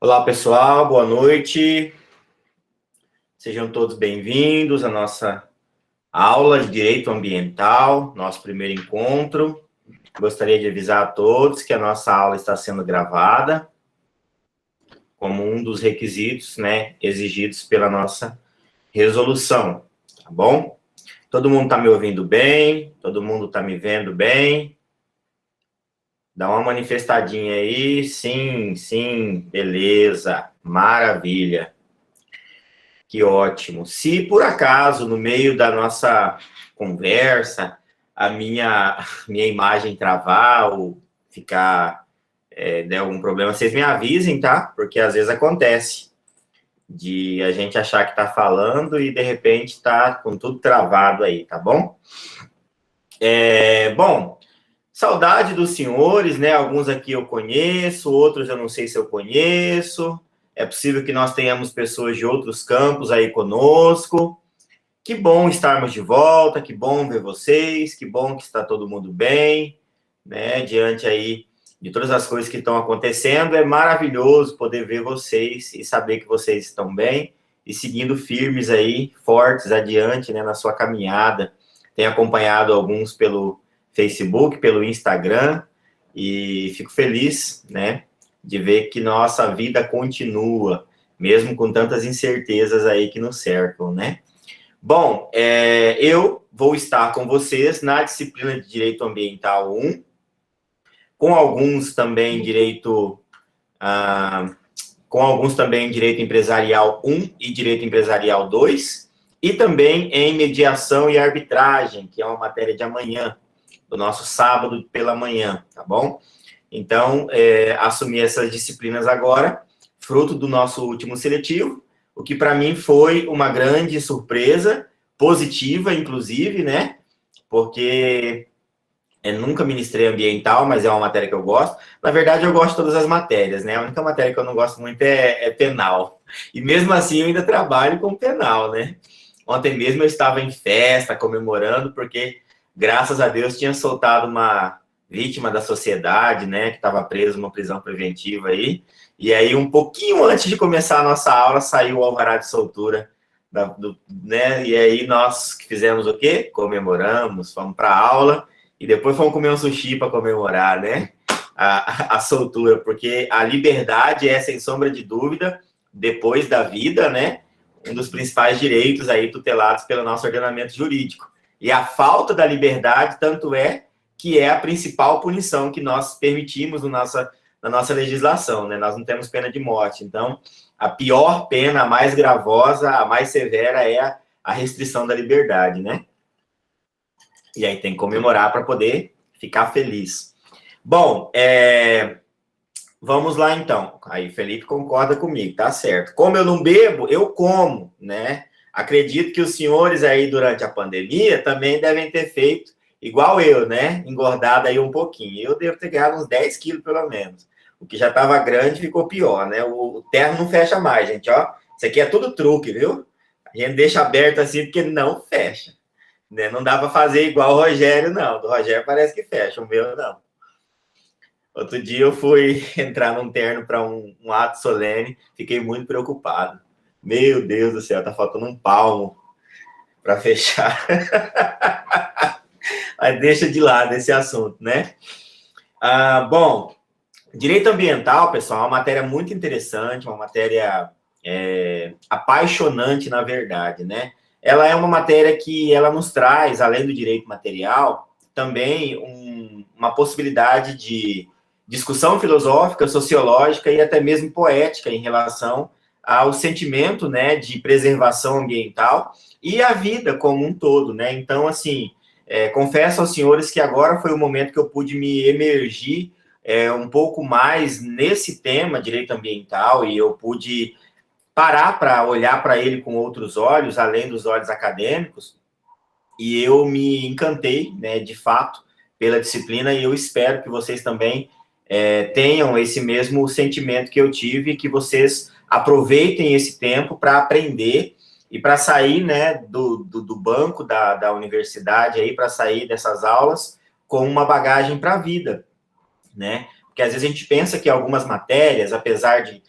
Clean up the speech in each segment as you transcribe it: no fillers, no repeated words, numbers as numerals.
Olá, pessoal, boa noite. Sejam todos bem-vindos à nossa aula de Direito Ambiental, nosso primeiro encontro. Gostaria de avisar a todos que a nossa aula está sendo gravada, como um dos requisitos, exigidos pela nossa resolução, tá bom? Todo mundo está me ouvindo bem? Todo mundo está me vendo bem? Dá uma manifestadinha aí. Sim, sim, beleza, maravilha. Que ótimo. Se por acaso, no meio da nossa conversa, a minha imagem travar ou ficar, der algum problema, vocês me avisem, tá? Porque às vezes acontece de a gente achar que tá falando e de repente tá com tudo travado aí, tá bom? Bom, saudade dos senhores, né? Alguns aqui eu conheço, outros eu não sei se eu conheço. É possível que nós tenhamos pessoas de outros campos aí conosco. Que bom estarmos de volta, que bom ver vocês, que bom que está todo mundo bem, né? Diante aí de todas as coisas que estão acontecendo, é maravilhoso poder ver vocês e saber que vocês estão bem e seguindo firmes aí, fortes adiante, né, na sua caminhada. Tenho acompanhado alguns pelo Facebook, pelo Instagram e fico feliz, né, de ver que nossa vida continua, mesmo com tantas incertezas aí que nos cercam, né? Bom, eu vou estar com vocês na disciplina de Direito Ambiental 1, com alguns também com alguns também Direito Empresarial 1 e Direito Empresarial 2, e também em Mediação e Arbitragem, que é uma matéria de amanhã, do nosso sábado pela manhã, tá bom? Então, assumi essas disciplinas agora, fruto do nosso último seletivo, o que para mim foi uma grande surpresa, positiva, inclusive, né? Porque eu nunca ministrei ambiental, mas é uma matéria que eu gosto. Na verdade, eu gosto de todas as matérias, né? A única matéria que eu não gosto muito é penal. E mesmo assim, eu ainda trabalho com penal, né? Ontem mesmo eu estava em festa, comemorando, porque, graças a Deus, tinha soltado uma vítima da sociedade, né? Que estava presa numa prisão preventiva aí. E aí, um pouquinho antes de começar a nossa aula, saiu o alvará de soltura, né? E aí, nós fizemos o quê? Comemoramos, fomos para a aula e depois fomos comer um sushi para comemorar, né? A soltura, porque a liberdade é, sem sombra de dúvida, depois da vida, né? Um dos principais direitos aí tutelados pelo nosso ordenamento jurídico. E a falta da liberdade, tanto é que é a principal punição que nós permitimos na nossa legislação, né? Nós não temos pena de morte. Então, a pior pena, a mais gravosa, a mais severa é a restrição da liberdade, né? E aí tem que comemorar para poder ficar feliz. Bom, vamos lá então. Aí Felipe concorda comigo, tá certo. Como eu não bebo, eu como, né? Acredito que os senhores aí durante a pandemia também devem ter feito igual eu, né? Engordado aí um pouquinho. Eu devo ter ganhado uns 10 quilos pelo menos. O que já estava grande ficou pior, né? O terno não fecha mais, gente, ó. Isso aqui é tudo truque, viu? A gente deixa aberto assim porque não fecha. Né? Não dá para fazer igual o Rogério, não. Do Rogério parece que fecha, o meu não. Outro dia eu fui entrar num terno para um ato solene, fiquei muito preocupado. Meu Deus do céu, tá faltando um palmo para fechar. Mas deixa de lado esse assunto, né? Bom, direito ambiental, pessoal, é uma matéria muito interessante, uma matéria apaixonante, na verdade, né? Ela é uma matéria que ela nos traz, além do direito material, também uma possibilidade de discussão filosófica, sociológica e até mesmo poética em relação ao sentimento, né, de preservação ambiental e a vida como um todo, né? Então, assim, confesso aos senhores que agora foi o momento que eu pude me emergir um pouco mais nesse tema, direito ambiental, e eu pude parar para olhar para ele com outros olhos, além dos olhos acadêmicos, e eu me encantei, né, de fato, pela disciplina, e eu espero que vocês também tenham esse mesmo sentimento que eu tive, que vocês aproveitem esse tempo para aprender e para sair, né, do banco da universidade, aí para sair dessas aulas com uma bagagem para a vida, né? Porque às vezes a gente pensa que algumas matérias, apesar de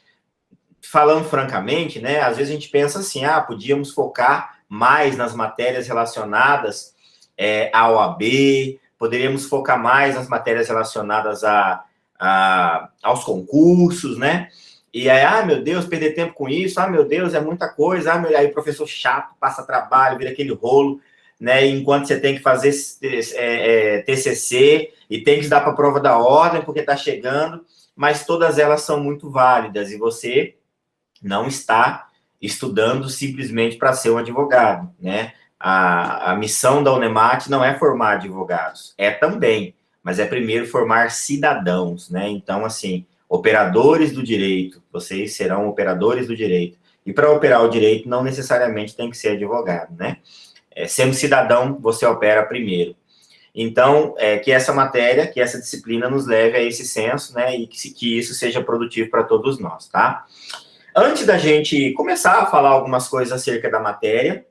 falando francamente, né, às vezes a gente pensa assim, podíamos focar mais nas matérias relacionadas à OAB, poderíamos focar mais nas matérias relacionadas aos concursos, né? E aí, meu Deus, perder tempo com isso, meu Deus, é muita coisa, aí o professor chato, passa trabalho, vira aquele rolo, né? Enquanto você tem que fazer TCC e tem que dar para a prova da ordem, porque está chegando, mas todas elas são muito válidas e você não está estudando simplesmente para ser um advogado, né? A missão da Unemat não é formar advogados, é também, mas é primeiro formar cidadãos, né? Então, assim, operadores do direito, vocês serão operadores do direito. E para operar o direito, não necessariamente tem que ser advogado, né? Sendo cidadão, você opera primeiro. Então, que essa matéria, que essa disciplina nos leve a esse senso, né? E que isso seja produtivo para todos nós, tá? Antes da gente começar a falar algumas coisas acerca da matéria,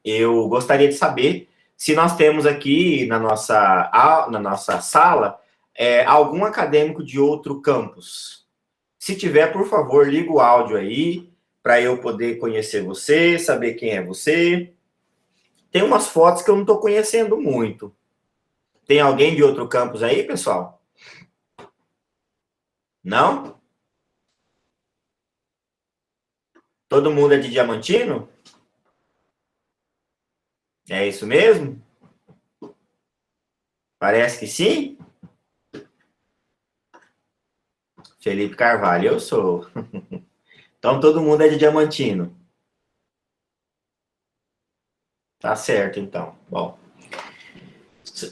eu gostaria de saber se nós temos aqui na nossa sala algum acadêmico de outro campus. Se tiver, por favor, liga o áudio aí, para eu poder conhecer você, saber quem é você. Tem umas fotos que eu não estou conhecendo muito. Tem alguém de outro campus aí, pessoal? Não? Todo mundo é de Diamantino? É isso mesmo? Parece que sim. Felipe Carvalho, eu sou. Então, todo mundo é de Diamantino. Tá certo, então. Bom.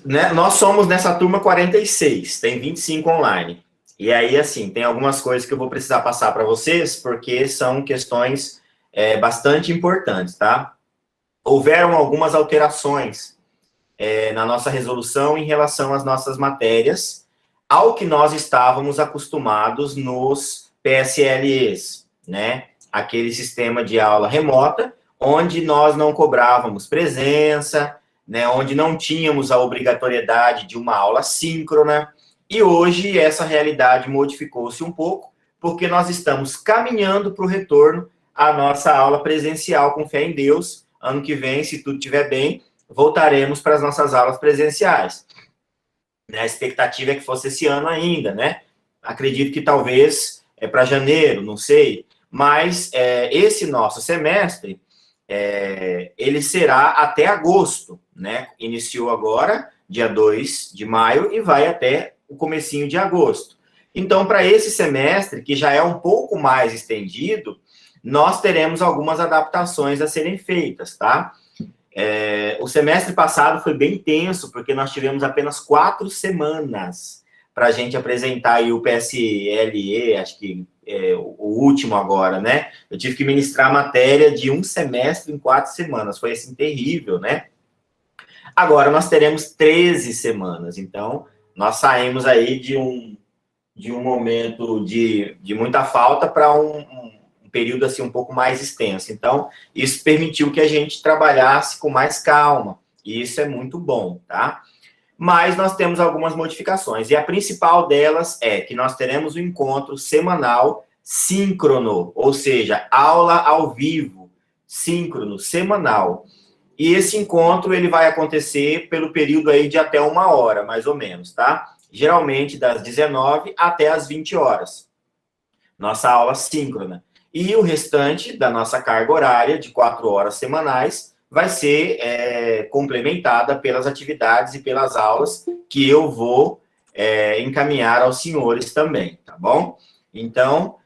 Né, nós somos nessa turma 46, tem 25 online. E aí, assim, tem algumas coisas que eu vou precisar passar para vocês, porque são questões bastante importantes, tá? Houveram algumas alterações na nossa resolução em relação às nossas matérias, ao que nós estávamos acostumados nos PSLEs, né? Aquele sistema de aula remota, onde nós não cobrávamos presença, né? Onde não tínhamos a obrigatoriedade de uma aula síncrona, e hoje essa realidade modificou-se um pouco, porque nós estamos caminhando para o retorno à nossa aula presencial, com fé em Deus. Ano que vem, se tudo estiver bem, voltaremos para as nossas aulas presenciais. A expectativa é que fosse esse ano ainda, né? Acredito que talvez para janeiro, não sei. Mas esse nosso semestre, ele será até agosto, né? Iniciou agora, dia 2 de maio, e vai até o comecinho de agosto. Então, para esse semestre, que já é um pouco mais estendido, nós teremos algumas adaptações a serem feitas, tá? O semestre passado foi bem tenso, porque nós tivemos apenas 4 semanas para a gente apresentar aí o PSLE, acho que o último agora, né? Eu tive que ministrar a matéria de um semestre em 4 semanas, foi assim terrível, né? Agora nós teremos 13 semanas, então nós saímos aí de um momento de muita falta para um período assim um pouco mais extenso. Então, isso permitiu que a gente trabalhasse com mais calma, e isso é muito bom, tá? Mas nós temos algumas modificações, e a principal delas é que nós teremos um encontro semanal síncrono, ou seja, aula ao vivo, síncrono, semanal. E esse encontro, ele vai acontecer pelo período aí de até 1 hora, mais ou menos, tá? Geralmente das 19 até as 20 horas. Nossa aula síncrona. E o restante da nossa carga horária, de 4 horas semanais, vai ser complementada pelas atividades e pelas aulas que eu vou encaminhar aos senhores também, tá bom? Então,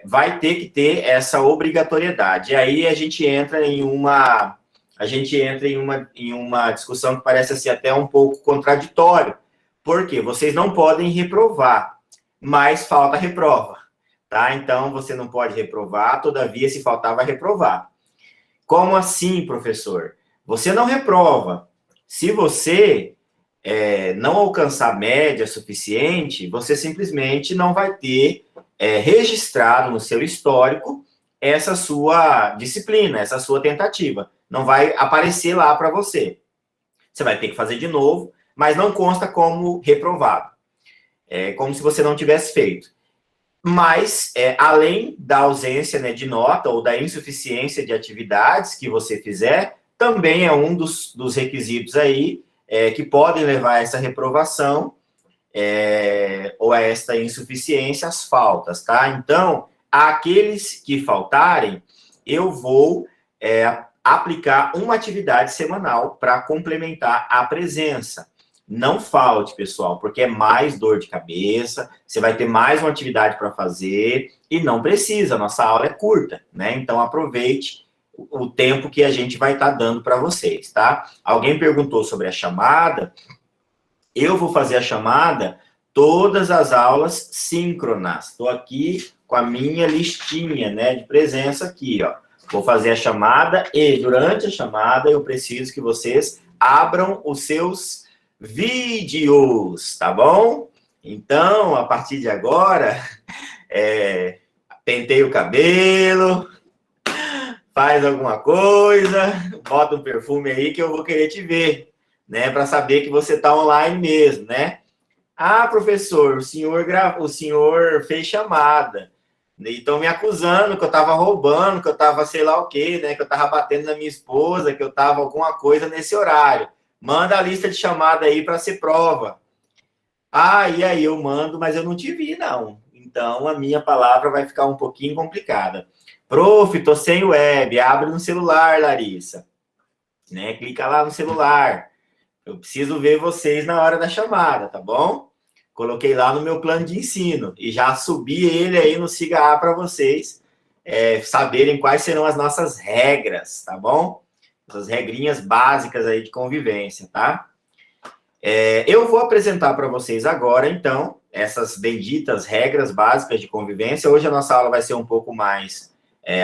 vai ter que ter essa obrigatoriedade. E aí a gente entra em uma discussão que parece assim, até um pouco contraditória. Por quê? Vocês não podem reprovar, mas falta reprova. Tá? Então, você não pode reprovar, todavia, se faltar, vai reprovar. Como assim, professor? Você não reprova. Se você não alcançar média suficiente, você simplesmente não vai ter registrado no seu histórico essa sua disciplina, essa sua tentativa. Não vai aparecer lá para você. Você vai ter que fazer de novo, mas não consta como reprovado. É como se você não tivesse feito. Mas, além da ausência, né, de nota ou da insuficiência de atividades que você fizer, também é um dos requisitos aí que podem levar a essa reprovação ou a esta insuficiência, as faltas, tá? Então, aqueles que faltarem, eu vou aplicar uma atividade semanal para complementar a presença. Não falte, pessoal, porque é mais dor de cabeça, você vai ter mais uma atividade para fazer, e não precisa, nossa aula é curta, né? Então, aproveite o tempo que a gente vai estar dando para vocês, tá? Alguém perguntou sobre a chamada, eu vou fazer a chamada todas as aulas síncronas. Estou aqui com a minha listinha, né, de presença aqui, ó. Vou fazer a chamada e, durante a chamada, eu preciso que vocês abram os seus vídeos, tá bom? Então, a partir de agora, pentei o cabelo, faz alguma coisa, bota um perfume aí que eu vou querer te ver, né, para saber que você está online mesmo, né? Ah, professor, o senhor fez chamada. E estão me acusando que eu estava roubando, que eu estava sei lá o quê, né? Que eu estava batendo na minha esposa, que eu estava alguma coisa nesse horário. Manda a lista de chamada aí para ser prova. Ah, e aí eu mando, mas eu não te vi, não. Então, a minha palavra vai ficar um pouquinho complicada. Prof, tô sem web. Abre no celular, Larissa. Né? Clica lá no celular. Eu preciso ver vocês na hora da chamada, tá bom? Coloquei lá no meu plano de ensino e já subi ele aí no Siga A para vocês saberem quais serão as nossas regras, tá bom? Essas regrinhas básicas aí de convivência, tá? Eu vou apresentar para vocês agora, então, essas benditas regras básicas de convivência. Hoje a nossa aula vai ser um pouco mais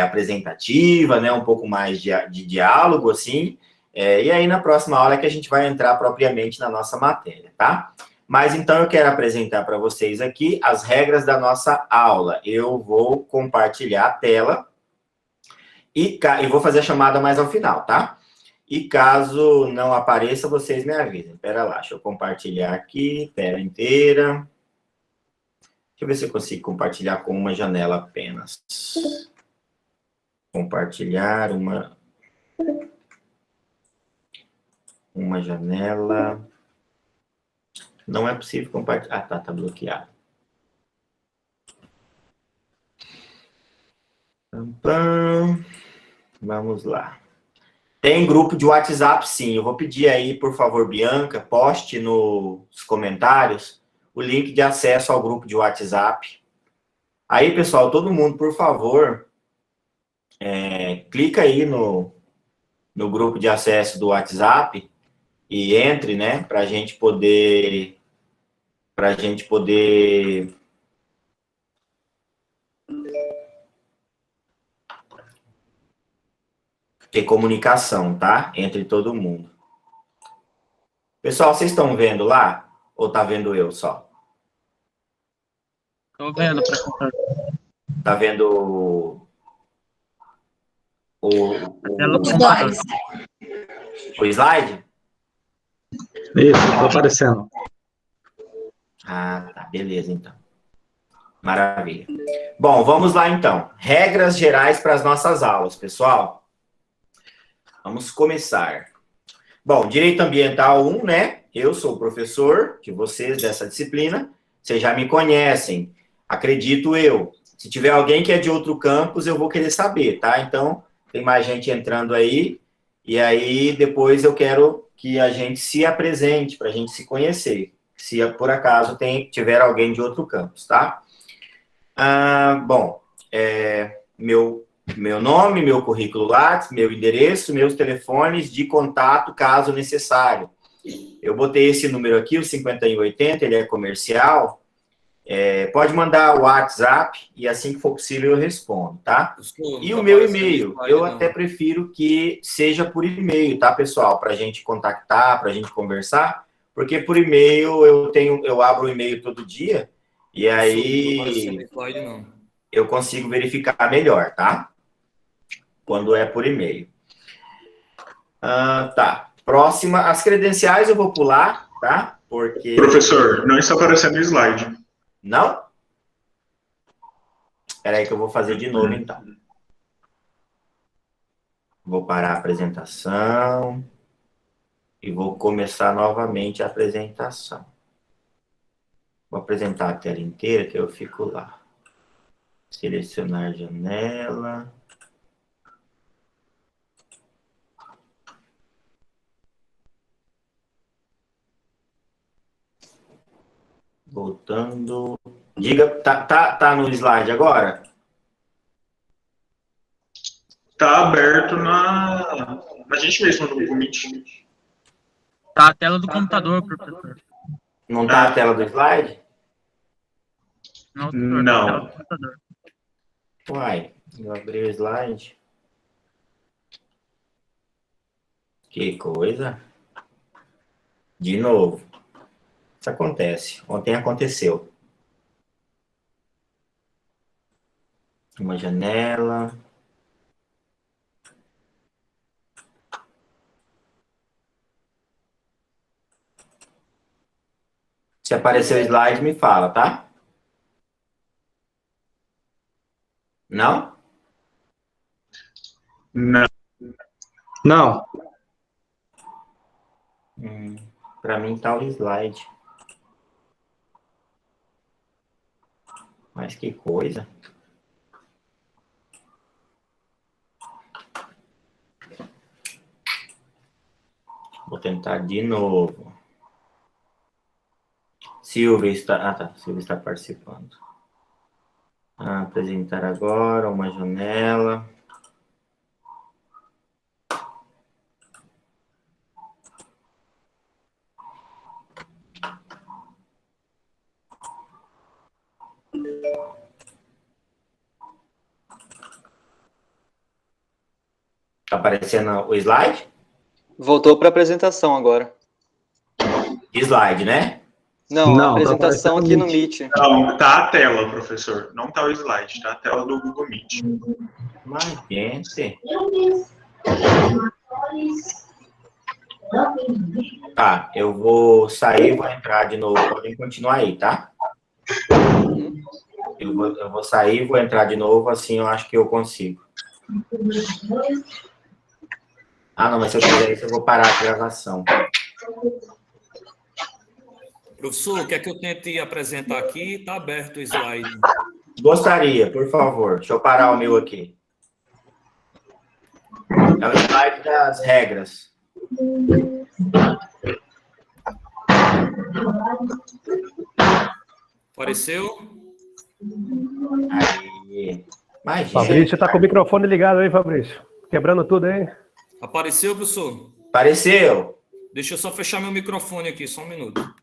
apresentativa, né? Um pouco mais de diálogo, assim. E aí, na próxima aula é que a gente vai entrar propriamente na nossa matéria, tá? Mas, então, eu quero apresentar para vocês aqui as regras da nossa aula. Eu vou compartilhar a tela e vou fazer a chamada mais ao final, tá? E caso não apareça, vocês me avisem. Espera lá, deixa eu compartilhar aqui, tela inteira. Deixa eu ver se eu consigo compartilhar com uma janela apenas. Compartilhar uma janela. Não é possível compartilhar. Ah, tá bloqueado. Vamos lá. Tem grupo de WhatsApp, sim. Eu vou pedir aí, por favor, Bianca, poste nos comentários o link de acesso ao grupo de WhatsApp. Aí, pessoal, todo mundo, por favor, clica aí no grupo de acesso do WhatsApp e entre, né, para a gente poder ter comunicação, tá? Entre todo mundo. Pessoal, vocês estão vendo lá? Ou tá vendo eu só? Estou vendo, professor. Tá vendo o slide? Isso, tá aparecendo. Ah, tá. Beleza, então. Maravilha. Bom, vamos lá, então. Regras gerais para as nossas aulas, pessoal. Vamos começar. Bom, Direito Ambiental 1, né? Eu sou o professor de vocês dessa disciplina. Vocês já me conhecem, acredito eu. Se tiver alguém que é de outro campus, eu vou querer saber, tá? Então, tem mais gente entrando aí. E aí, depois eu quero que a gente se apresente, para a gente se conhecer. Se por acaso tiver alguém de outro campus, tá? Bom, meu nome, meu currículo Lattes, meu endereço, meus telefones de contato, caso necessário. Eu botei esse número aqui, o 5180, ele é comercial. Pode mandar o WhatsApp e assim que for possível eu respondo, tá? E o meu e-mail, eu até prefiro que seja por e-mail, tá, pessoal? Para a gente contactar, para a gente conversar, porque por e-mail eu abro o e-mail todo dia e aí eu consigo verificar melhor, tá? Quando é por e-mail. Tá. Próxima, as credenciais eu vou pular, tá? Porque... Professor, não está aparecendo o slide. Não? Espera aí que eu vou fazer de novo, então. Vou parar a apresentação e vou começar novamente a apresentação. Vou apresentar a tela inteira, que eu fico lá. Selecionar janela. Voltando. Diga, tá no slide agora? Tá aberto na gente mesmo, no Google Meet. Tá a tela do computador, professor. Não tá a tela do slide? Não, professor, tá a tela do computador. Uai, eu abri o slide. Que coisa. De novo. Isso acontece. Ontem aconteceu. Uma janela. Se aparecer o slide, me fala, tá? Não? Não. Não. Para mim tá o slide. Mas que coisa. Vou tentar de novo. Silvia está... Ah, tá. Silvia está participando. Apresentar agora uma janela. Tá aparecendo o slide? Voltou para a apresentação agora. Slide, né? Não, a Não, tá apresentação aqui no Meet. Não, tá a tela, professor. Não tá o slide, tá a tela do Google Meet. Mas, gente. Tá, eu vou sair e vou entrar de novo. Podem continuar aí, tá? Eu vou sair e vou entrar de novo, assim eu acho que eu consigo. Ah, não, mas se eu fizer isso, eu vou parar a gravação. Professor, quer que eu tente apresentar aqui? Está aberto o slide. Gostaria, por favor. Deixa eu parar o meu aqui. É o slide das regras. Apareceu? Aí. Imagina. Fabrício está com o microfone ligado aí, Fabrício. Quebrando tudo aí. Apareceu, professor? Apareceu. Deixa eu só fechar meu microfone aqui, só um minuto.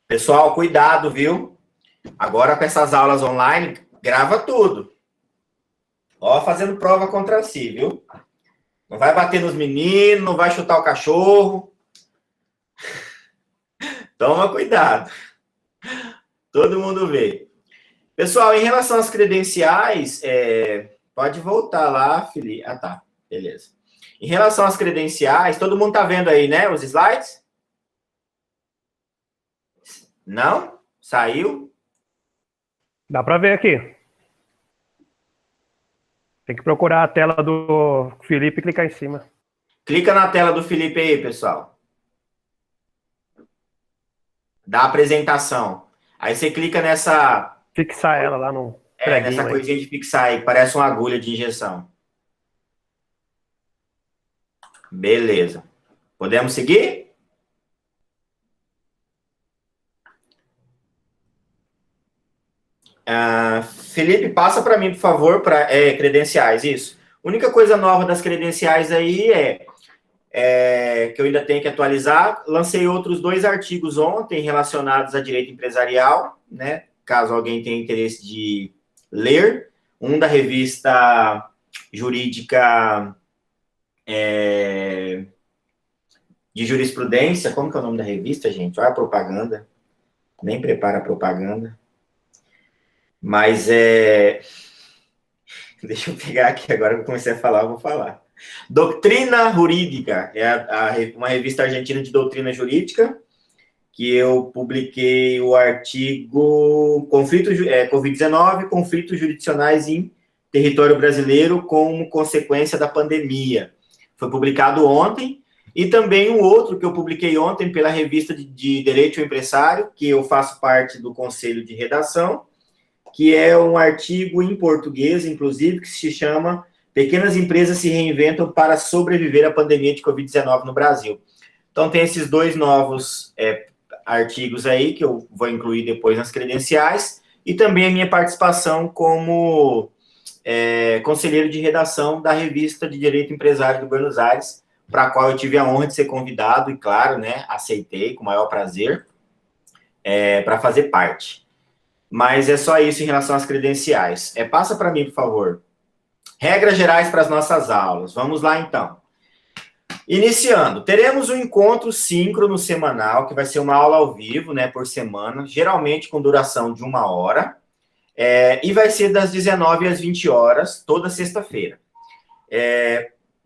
Pessoal, cuidado, viu? Agora com essas aulas online, grava tudo. Ó, fazendo prova contra si, viu? Não vai bater nos meninos, não vai chutar o cachorro. Toma cuidado. Todo mundo vê. Pessoal, em relação às credenciais, pode voltar lá, Felipe. Ah, tá. Beleza. Em relação às credenciais, todo mundo tá vendo aí, né? Os slides? Não? Saiu? Dá para ver aqui. Tem que procurar a tela do Felipe e clicar em cima. Clica na tela do Felipe aí, pessoal. Da apresentação. Aí você clica nessa... Fixar ela lá no preguinho nessa aí. coisinha de fixar aí, que parece uma agulha de injeção. Beleza. Podemos seguir? Felipe, passa para mim, por favor, para credenciais, isso. A única coisa nova das credenciais aí que eu ainda tenho que atualizar. Lancei outros 2 artigos ontem relacionados a direito empresarial, né? Caso alguém tenha interesse de ler. Um da revista jurídica de jurisprudência. Como que é o nome da revista, gente? Olha a propaganda. Nem prepara a propaganda. Mas deixa eu pegar aqui, agora que eu comecei a falar, eu vou falar. Doutrina Jurídica, uma revista argentina de doutrina jurídica, que eu publiquei o artigo Covid-19, conflitos jurisdicionais em território brasileiro como consequência da pandemia. Foi publicado ontem. E também um outro que eu publiquei ontem pela revista de Direito ao Empresário, que eu faço parte do conselho de redação, que é um artigo em português, inclusive, que se chama Pequenas Empresas se Reinventam para Sobreviver à Pandemia de Covid-19 no Brasil. Então, tem esses dois novos artigos aí, que eu vou incluir depois nas credenciais, e também a minha participação como conselheiro de redação da revista de Direito Empresário do Buenos Aires, para a qual eu tive a honra de ser convidado, e claro, né, aceitei com o maior prazer, para fazer parte. Mas é só isso em relação às credenciais. Passa para mim, por favor. Regras gerais para as nossas aulas. Vamos lá, então. Iniciando, teremos um encontro síncrono semanal, que vai ser uma aula ao vivo, né, por semana, geralmente com duração de 1 hora, e vai ser das 19 às 20 horas, toda sexta-feira.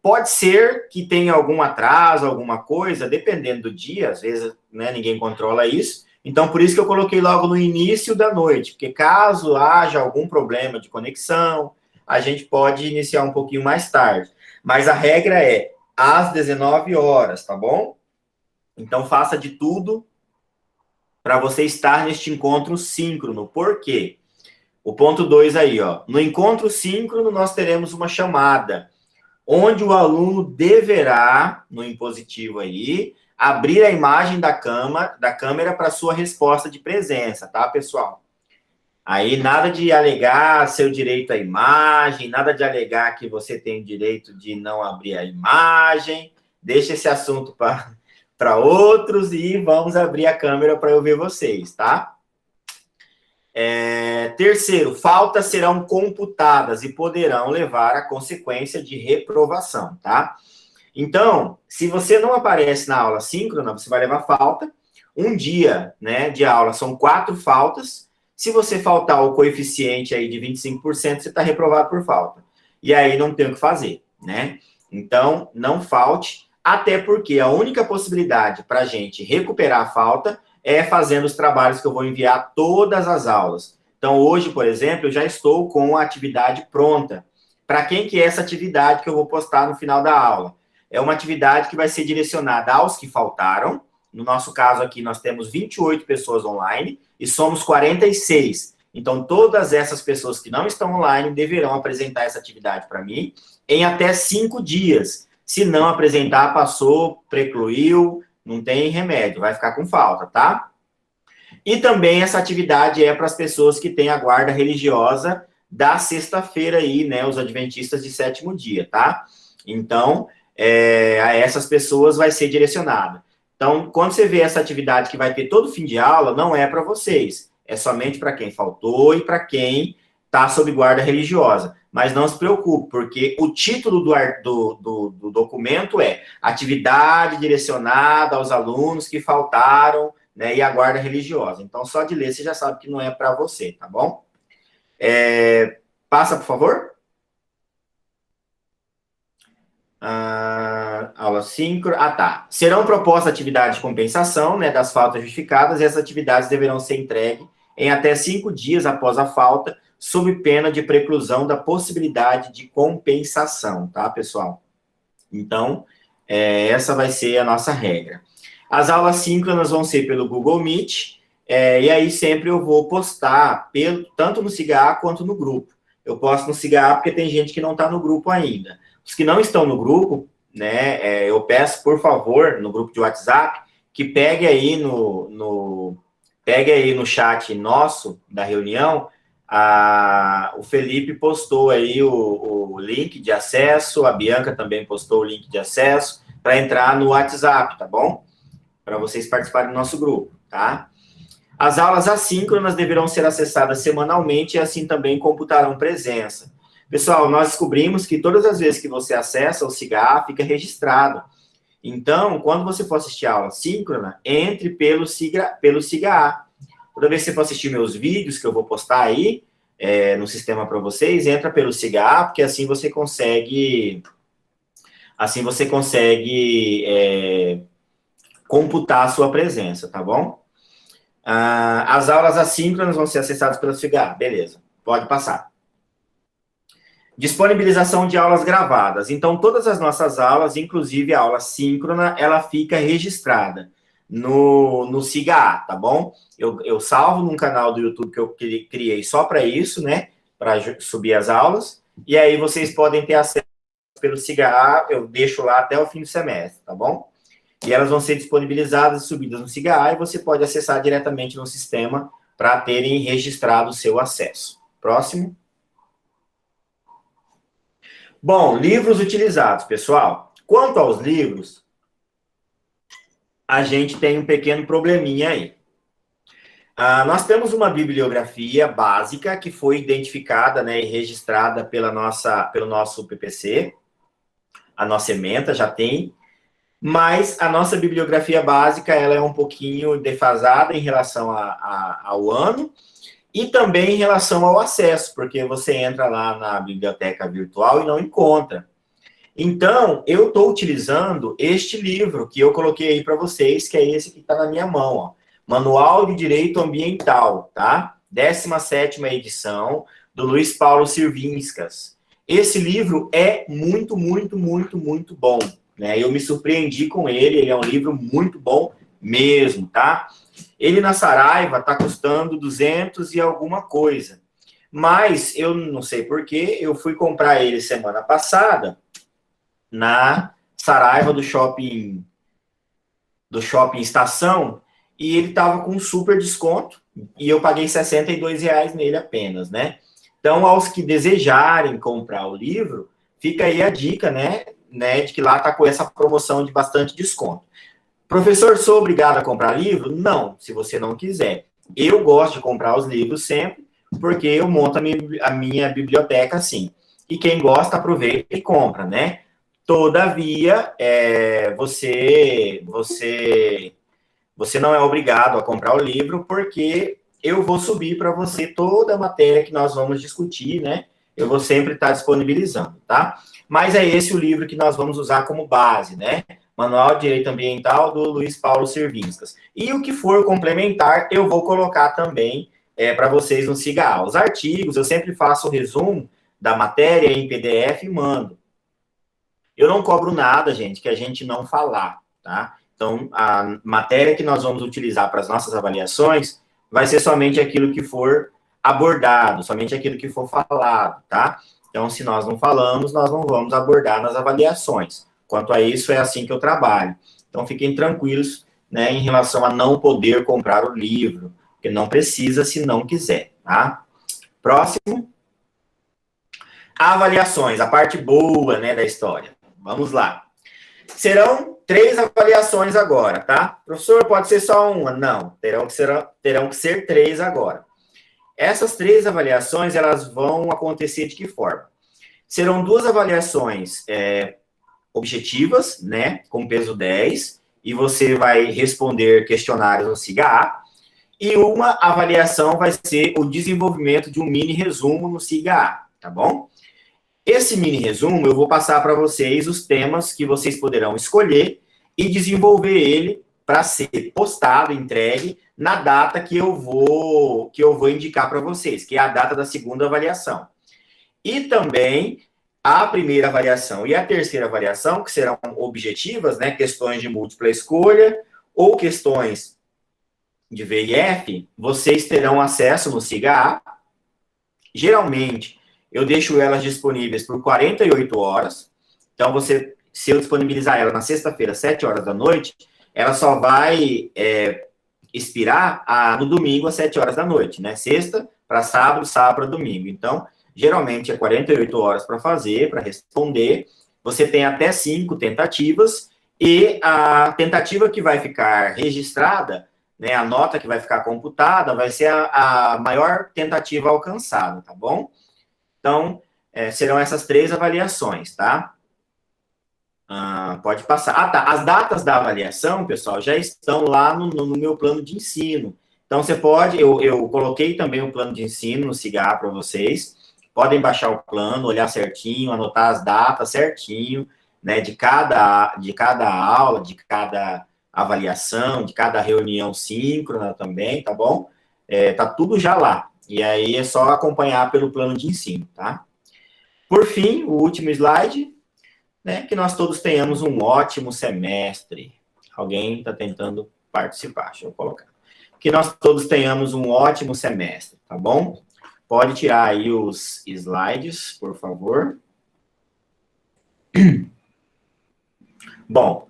Pode ser que tenha algum atraso, alguma coisa, dependendo do dia, às vezes, né, ninguém controla isso. Então, por isso que eu coloquei logo no início da noite, porque caso haja algum problema de conexão, a gente pode iniciar um pouquinho mais tarde. Mas a regra é às 19 horas, tá bom? Então, faça de tudo para você estar neste encontro síncrono. Por quê? O ponto 2 aí, ó. No encontro síncrono, nós teremos uma chamada, onde o aluno deverá, no impositivo aí, abrir a imagem da câmera para sua resposta de presença, tá, pessoal? Aí, nada de alegar seu direito à imagem, nada de alegar que você tem o direito de não abrir a imagem, deixa esse assunto para outros e vamos abrir a câmera para eu ver vocês, tá? Terceiro, faltas serão computadas e poderão levar à consequência de reprovação, tá? Então, se você não aparece na aula síncrona, você vai levar falta. Um dia, né, de aula são 4 faltas. Se você faltar o coeficiente aí de 25%, você está reprovado por falta. E aí não tem o que fazer, né? Então, não falte, até porque a única possibilidade para a gente recuperar a falta é fazendo os trabalhos que eu vou enviar todas as aulas. Então, hoje, por exemplo, eu já estou com a atividade pronta. Para quem que é essa atividade que eu vou postar no final da aula? É uma atividade que vai ser direcionada aos que faltaram. No nosso caso aqui, nós temos 28 pessoas online e somos 46. Então, todas essas pessoas que não estão online deverão apresentar essa atividade para mim em até 5 dias. Se não apresentar, passou, precluiu, não tem remédio, vai ficar com falta, tá? E também essa atividade é para as pessoas que têm a guarda religiosa da sexta-feira aí, né? Os adventistas de 7º dia, tá? Então, a essas pessoas vai ser direcionada. Então, quando você vê essa atividade que vai ter todo fim de aula, não é para vocês. É somente para quem faltou e para quem está sob guarda religiosa. Mas não se preocupe, porque o título do documento é Atividade direcionada aos alunos que faltaram, né, e a guarda religiosa. Então, só de ler, você já sabe que não é para você, tá bom? Passa, por favor. Aula síncrona. Tá. Serão propostas atividades de compensação, né, das faltas justificadas, e essas atividades deverão ser entregues em até 5 dias após a falta, sob pena de preclusão da possibilidade de compensação, tá, pessoal? Então, essa vai ser a nossa regra. As aulas síncronas vão ser pelo Google Meet, e aí sempre eu vou postar tanto no SIGA quanto no grupo. Eu posto no SIGA porque tem gente que não está no grupo ainda. Os que não estão no grupo, né, eu peço, por favor, no grupo de WhatsApp, que pegue aí no chat nosso, da reunião, o Felipe postou aí o link de acesso, a Bianca também postou o link de acesso, para entrar no WhatsApp, tá bom? Para vocês participarem do nosso grupo, tá? As aulas assíncronas deverão ser acessadas semanalmente e assim também computarão presença. Pessoal, nós descobrimos que todas as vezes que você acessa o SIGA, fica registrado. Então, quando você for assistir a aula síncrona, entre pelo SIGA. Toda vez que você for assistir meus vídeos, que eu vou postar aí no sistema para vocês, entra pelo SIGA, porque assim você consegue computar a sua presença, tá bom? As aulas assíncronas vão ser acessadas pelo SIGA, beleza, pode passar. Disponibilização de aulas gravadas. Então, todas as nossas aulas, inclusive a aula síncrona, ela fica registrada no SIGA, tá bom? Eu salvo num canal do YouTube que eu criei só para isso, né? Para subir as aulas. E aí vocês podem ter acesso pelo SIGA, eu deixo lá até o fim do semestre, tá bom? E elas vão ser disponibilizadas e subidas no SIGA e você pode acessar diretamente no sistema para terem registrado o seu acesso. Próximo. Bom, livros utilizados, pessoal. Quanto aos livros, a gente tem um pequeno probleminha aí. Nós temos uma bibliografia básica que foi identificada, né, e registrada pelo nosso PPC, a nossa ementa já tem, mas a nossa bibliografia básica ela é um pouquinho defasada em relação ao ano, e também em relação ao acesso, porque você entra lá na biblioteca virtual e não encontra. Então, eu estou utilizando este livro que eu coloquei aí para vocês, que é esse que está na minha mão, ó. Manual de Direito Ambiental, tá? 17ª edição, do Luiz Paulo Sirvinskas. Esse livro é muito, muito, muito, muito bom, né? Eu me surpreendi com ele é um livro muito bom mesmo, tá? Ele na Saraiva está custando 200 e alguma coisa. Mas eu não sei porquê, eu fui comprar ele semana passada na Saraiva do Shopping Estação e ele estava com um super desconto e eu paguei R$62 nele apenas, né? Então, aos que desejarem comprar o livro, fica aí a dica, né de que lá está com essa promoção de bastante desconto. Professor, sou obrigado a comprar livro? Não, se você não quiser. Eu gosto de comprar os livros sempre, porque eu monto a minha biblioteca assim. E quem gosta, aproveita e compra, né? Todavia, você não é obrigado a comprar o livro, porque eu vou subir para você toda a matéria que nós vamos discutir, né? Eu vou sempre estar disponibilizando, tá? Mas é esse o livro que nós vamos usar como base, né? Manual de Direito Ambiental, do Luiz Paulo Sirvinskas. E o que for complementar, eu vou colocar também para vocês no SIGA. Os artigos, eu sempre faço o resumo da matéria em PDF e mando. Eu não cobro nada, gente, que a gente não falar, tá? Então, a matéria que nós vamos utilizar para as nossas avaliações vai ser somente aquilo que for abordado, somente aquilo que for falado, tá? Então, se nós não falamos, nós não vamos abordar nas avaliações. Quanto a isso, é assim que eu trabalho. Então, fiquem tranquilos, né, em relação a não poder comprar o livro, porque não precisa se não quiser, tá? Próximo. Avaliações, a parte boa, né, da história. Vamos lá. Serão 3 avaliações agora, tá? Professor, pode ser só uma? Não, terão que ser 3 agora. Essas 3 avaliações, elas vão acontecer de que forma? Serão 2 avaliações objetivas, né, com peso 10, e você vai responder questionários no SIGA, e uma avaliação vai ser o desenvolvimento de um mini resumo no SIGA, tá bom? Esse mini resumo, eu vou passar para vocês os temas que vocês poderão escolher e desenvolver ele para ser postado, entregue, na data que eu vou indicar para vocês, que é a data da 2ª avaliação. E também a primeira avaliação e a terceira avaliação, que serão objetivas, né, questões de múltipla escolha ou questões de VIF, vocês terão acesso no SIGA. Geralmente, eu deixo elas disponíveis por 48 horas. Então, se eu disponibilizar ela na sexta-feira, 7 horas da noite, ela só vai expirar no domingo, às 7 horas da noite, né? Sexta para sábado, sábado para domingo. Então, geralmente é 48 horas para fazer, para responder. Você tem até 5 tentativas, e a tentativa que vai ficar registrada, né, a nota que vai ficar computada, vai ser a maior tentativa alcançada, tá bom? Então, serão essas 3 avaliações, tá? Pode passar. Tá. As datas da avaliação, pessoal, já estão lá no meu plano de ensino. Então, você pode... Eu coloquei também o plano de ensino no SIGA para vocês. Podem baixar o plano, olhar certinho, anotar as datas certinho, né, de cada aula, de cada avaliação, de cada reunião síncrona também, tá bom? Tá tudo já lá. E aí é só acompanhar pelo plano de ensino, tá? Por fim, o último slide, né? Que nós todos tenhamos um ótimo semestre. Alguém está tentando participar, deixa eu colocar. Que nós todos tenhamos um ótimo semestre, tá bom? Pode tirar aí os slides, por favor. Bom,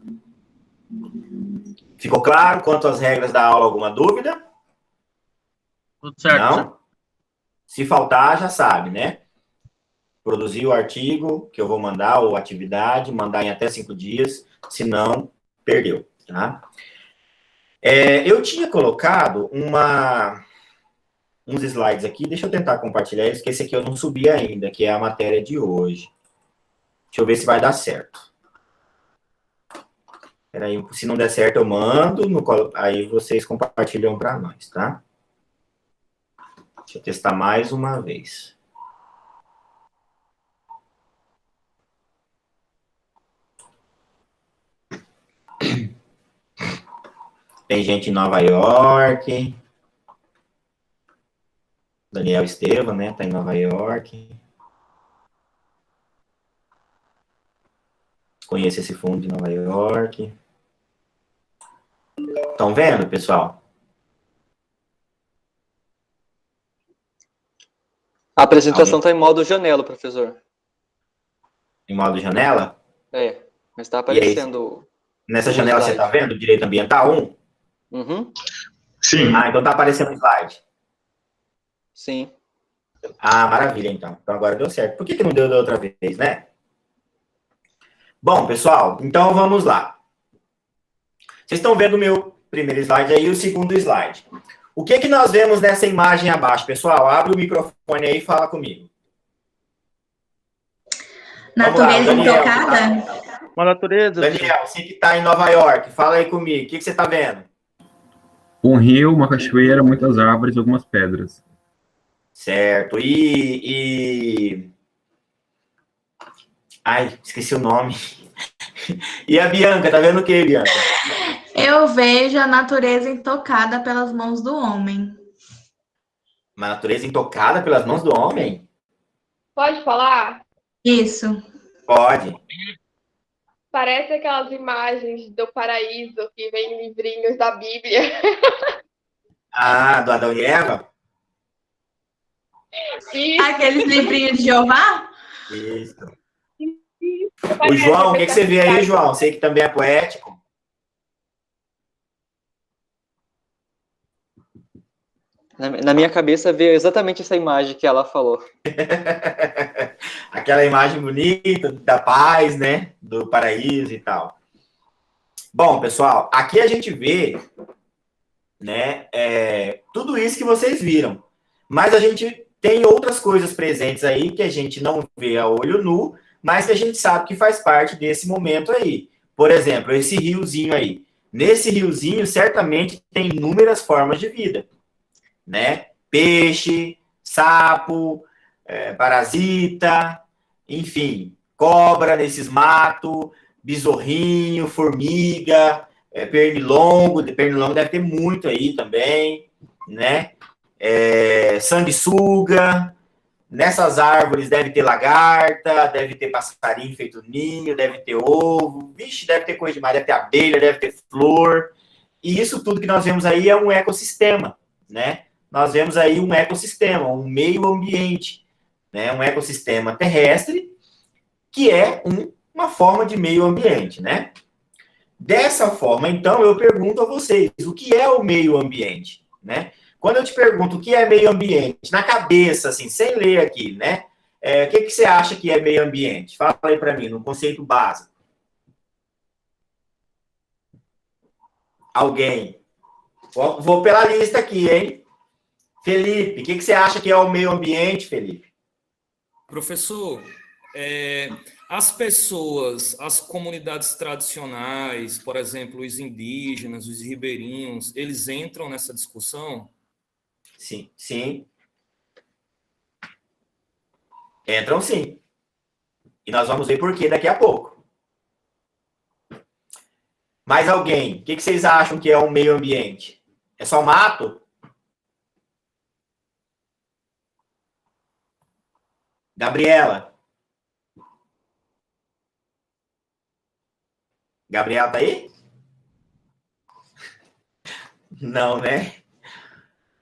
ficou claro quanto às regras da aula? Alguma dúvida? Tudo certo. Não? Se faltar, já sabe, né? Produzir o artigo que eu vou mandar, ou atividade, mandar em até 5 dias, se não, perdeu, tá? Eu tinha colocado uns slides aqui, deixa eu tentar compartilhar eles, que esse aqui eu não subi ainda, que é a matéria de hoje. Deixa eu ver se vai dar certo. Peraí, se não der certo eu mando, aí vocês compartilham para nós, tá? Deixa eu testar mais uma vez. Tem gente em Nova York. Daniel Estevam, né? Tá em Nova York. Conheço esse fundo de Nova York. Estão vendo, pessoal? A apresentação está em modo janela, professor. Em modo janela? Mas está aparecendo. Nessa janela você está vendo? Direito Ambiental 1? Uhum. Sim. Então está aparecendo o slide. Sim. Maravilha, então. Então agora deu certo. Por que não deu da outra vez, né? Bom, pessoal, então vamos lá. Vocês estão vendo o meu primeiro slide aí e o segundo slide. O que nós vemos nessa imagem abaixo, pessoal? Abre o microfone aí e fala comigo. Natureza Daniel, intocada? Uma natureza. Daniel, você que está em Nova York, fala aí comigo. O que você está vendo? Um rio, uma cachoeira, muitas árvores e algumas pedras. Certo. Ai, esqueci o nome. E a Bianca, tá vendo o que, Bianca? Eu vejo a natureza intocada pelas mãos do homem. Uma natureza intocada pelas mãos do homem? Pode falar? Isso. Pode. Parece aquelas imagens do paraíso que vem em livrinhos da Bíblia. Do Adão e Eva? Isso. Aqueles livrinhos de Jeová? Isso. O João, o que você vê aí, João? Sei que também é poético. Na minha cabeça veio exatamente essa imagem que ela falou. Aquela imagem bonita da paz, né? Do paraíso e tal. Bom, pessoal, aqui a gente vê, né? Tudo isso que vocês viram. Mas a gente tem outras coisas presentes aí que a gente não vê a olho nu, mas que a gente sabe que faz parte desse momento aí. Por exemplo, esse riozinho aí. Nesse riozinho, certamente tem inúmeras formas de vida, né? Peixe, sapo, parasita, enfim, cobra nesses matos, besorrinho, formiga, pernilongo deve ter muito aí também, né? Sanguessuga, nessas árvores deve ter lagarta, deve ter passarinho feito ninho, deve ter ovo, vixe, deve ter coisa demais, deve ter abelha, deve ter flor, e isso tudo que nós vemos aí é um ecossistema, né? Nós vemos aí um ecossistema, um meio ambiente, né? Um ecossistema terrestre, que é uma forma de meio ambiente, né? Dessa forma, então, eu pergunto a vocês, o que é o meio ambiente, né? Quando eu te pergunto o que é meio ambiente, na cabeça, assim, sem ler aqui, né? O que você acha que é meio ambiente? Fala aí para mim, no conceito básico. Alguém? Vou pela lista aqui, hein? Felipe, o que você acha que é o meio ambiente, Felipe? Professor, as pessoas, as comunidades tradicionais, por exemplo, os indígenas, os ribeirinhos, eles entram nessa discussão? Sim, sim. Entram sim. E nós vamos ver por quê daqui a pouco. Mais alguém? O que vocês acham que é um meio ambiente? É só mato? Gabriela? Gabriela tá aí? Não, né?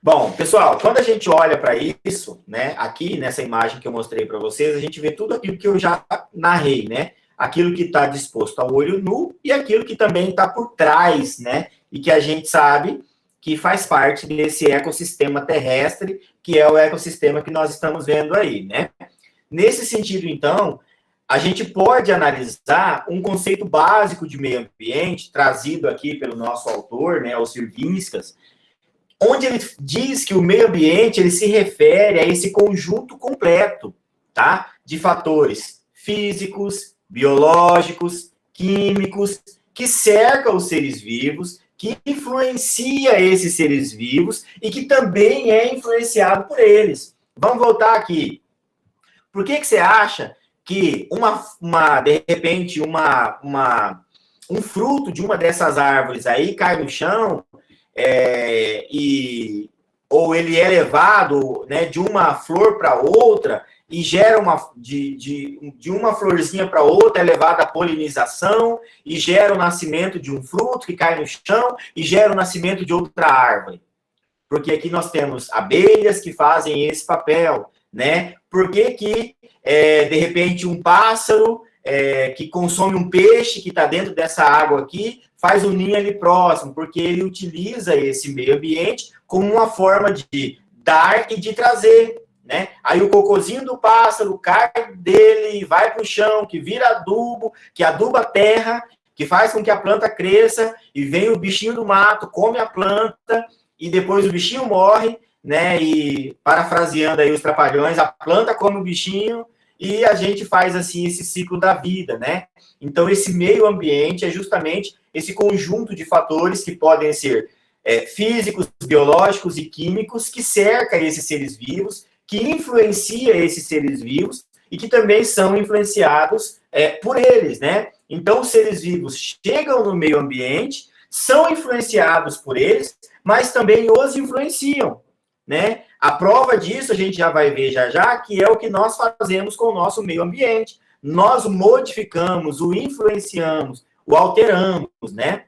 Bom, pessoal, quando a gente olha para isso, né, aqui nessa imagem que eu mostrei para vocês, a gente vê tudo aquilo que eu já narrei, né? Aquilo que está disposto ao olho nu e aquilo que também está por trás, né? E que a gente sabe que faz parte desse ecossistema terrestre, que é o ecossistema que nós estamos vendo aí, né? Nesse sentido, então, a gente pode analisar um conceito básico de meio ambiente, trazido aqui pelo nosso autor, né, o Sirvinskas, onde ele diz que o meio ambiente ele se refere a esse conjunto completo, tá? De fatores físicos, biológicos, químicos, que cerca os seres vivos, que influencia esses seres vivos e que também é influenciado por eles. Vamos voltar aqui. Por que você acha que de repente, um fruto de uma dessas árvores aí cai no chão, ou ele é levado, né, de uma flor para outra e gera de uma florzinha para outra, é levada a polinização e gera o nascimento de um fruto que cai no chão e gera o nascimento de outra árvore? Porque aqui nós temos abelhas que fazem esse papel, né? Por que de repente, um pássaro que consome um peixe que está dentro dessa água aqui faz um ninho ali próximo? Porque ele utiliza esse meio ambiente como uma forma de dar e de trazer, né? Aí o cocôzinho do pássaro cai dele, vai para o chão, que vira adubo, que aduba a terra, que faz com que a planta cresça, e vem o bichinho do mato, come a planta, e depois o bichinho morre, né? E, parafraseando aí os Trapalhões, a planta come o bichinho, e a gente faz, assim, esse ciclo da vida, né? Então, esse meio ambiente é justamente esse conjunto de fatores que podem ser físicos, biológicos e químicos que cerca esses seres vivos, que influencia esses seres vivos e que também são influenciados por eles, né? Então, os seres vivos chegam no meio ambiente, são influenciados por eles, mas também os influenciam, né? A prova disso a gente já vai ver já, que é o que nós fazemos com o nosso meio ambiente. Nós o modificamos, o influenciamos, o alteramos, né?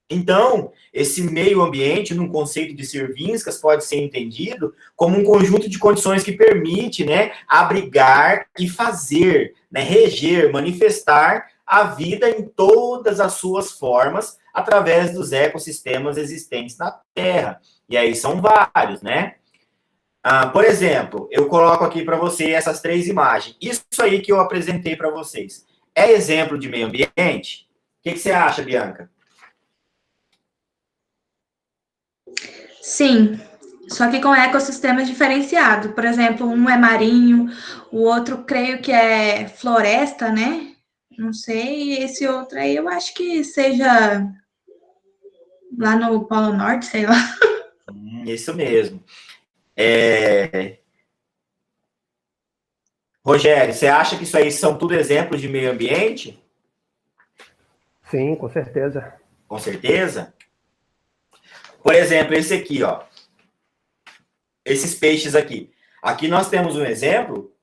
Então, esse meio ambiente, num conceito de Sirvinskas, pode ser entendido como um conjunto de condições que permite, né, abrigar e fazer, né, reger, manifestar a vida em todas as suas formas através dos ecossistemas existentes na Terra. E aí são vários, né? Por exemplo, eu coloco aqui para você essas 3 imagens. Isso aí que eu apresentei para vocês. É exemplo de meio ambiente? O que você acha, Bianca? Sim, só que com ecossistemas diferenciados. Por exemplo, um é marinho, o outro creio que é floresta, né? Não sei, e esse outro aí eu acho que seja lá no Polo Norte, sei lá. Isso mesmo. Rogério, você acha que isso aí são tudo exemplos de meio ambiente? Sim, com certeza. Com certeza? Por exemplo, esse aqui, ó. Esses peixes aqui. Aqui nós temos um exemplo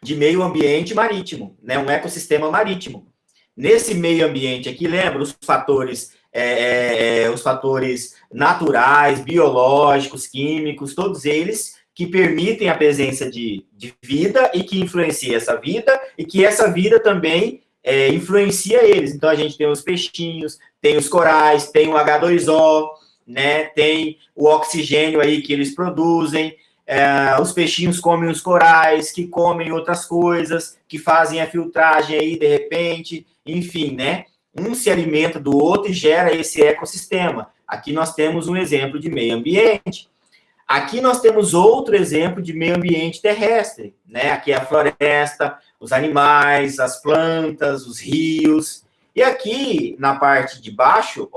de meio ambiente marítimo, né? Um ecossistema marítimo. Nesse meio ambiente aqui, lembra os fatores naturais, biológicos, químicos, todos eles que permitem a presença de vida e que influencia essa vida e que essa vida também influencia eles. Então, a gente tem os peixinhos, tem os corais, tem o H2O, né? Tem o oxigênio aí que eles produzem, os peixinhos comem os corais, que comem outras coisas, que fazem a filtragem aí, de repente, enfim, né? Um se alimenta do outro e gera esse ecossistema. Aqui nós temos um exemplo de meio ambiente. Aqui nós temos outro exemplo de meio ambiente terrestre, né? Aqui é a floresta, os animais, as plantas, os rios. E aqui, na parte de baixo,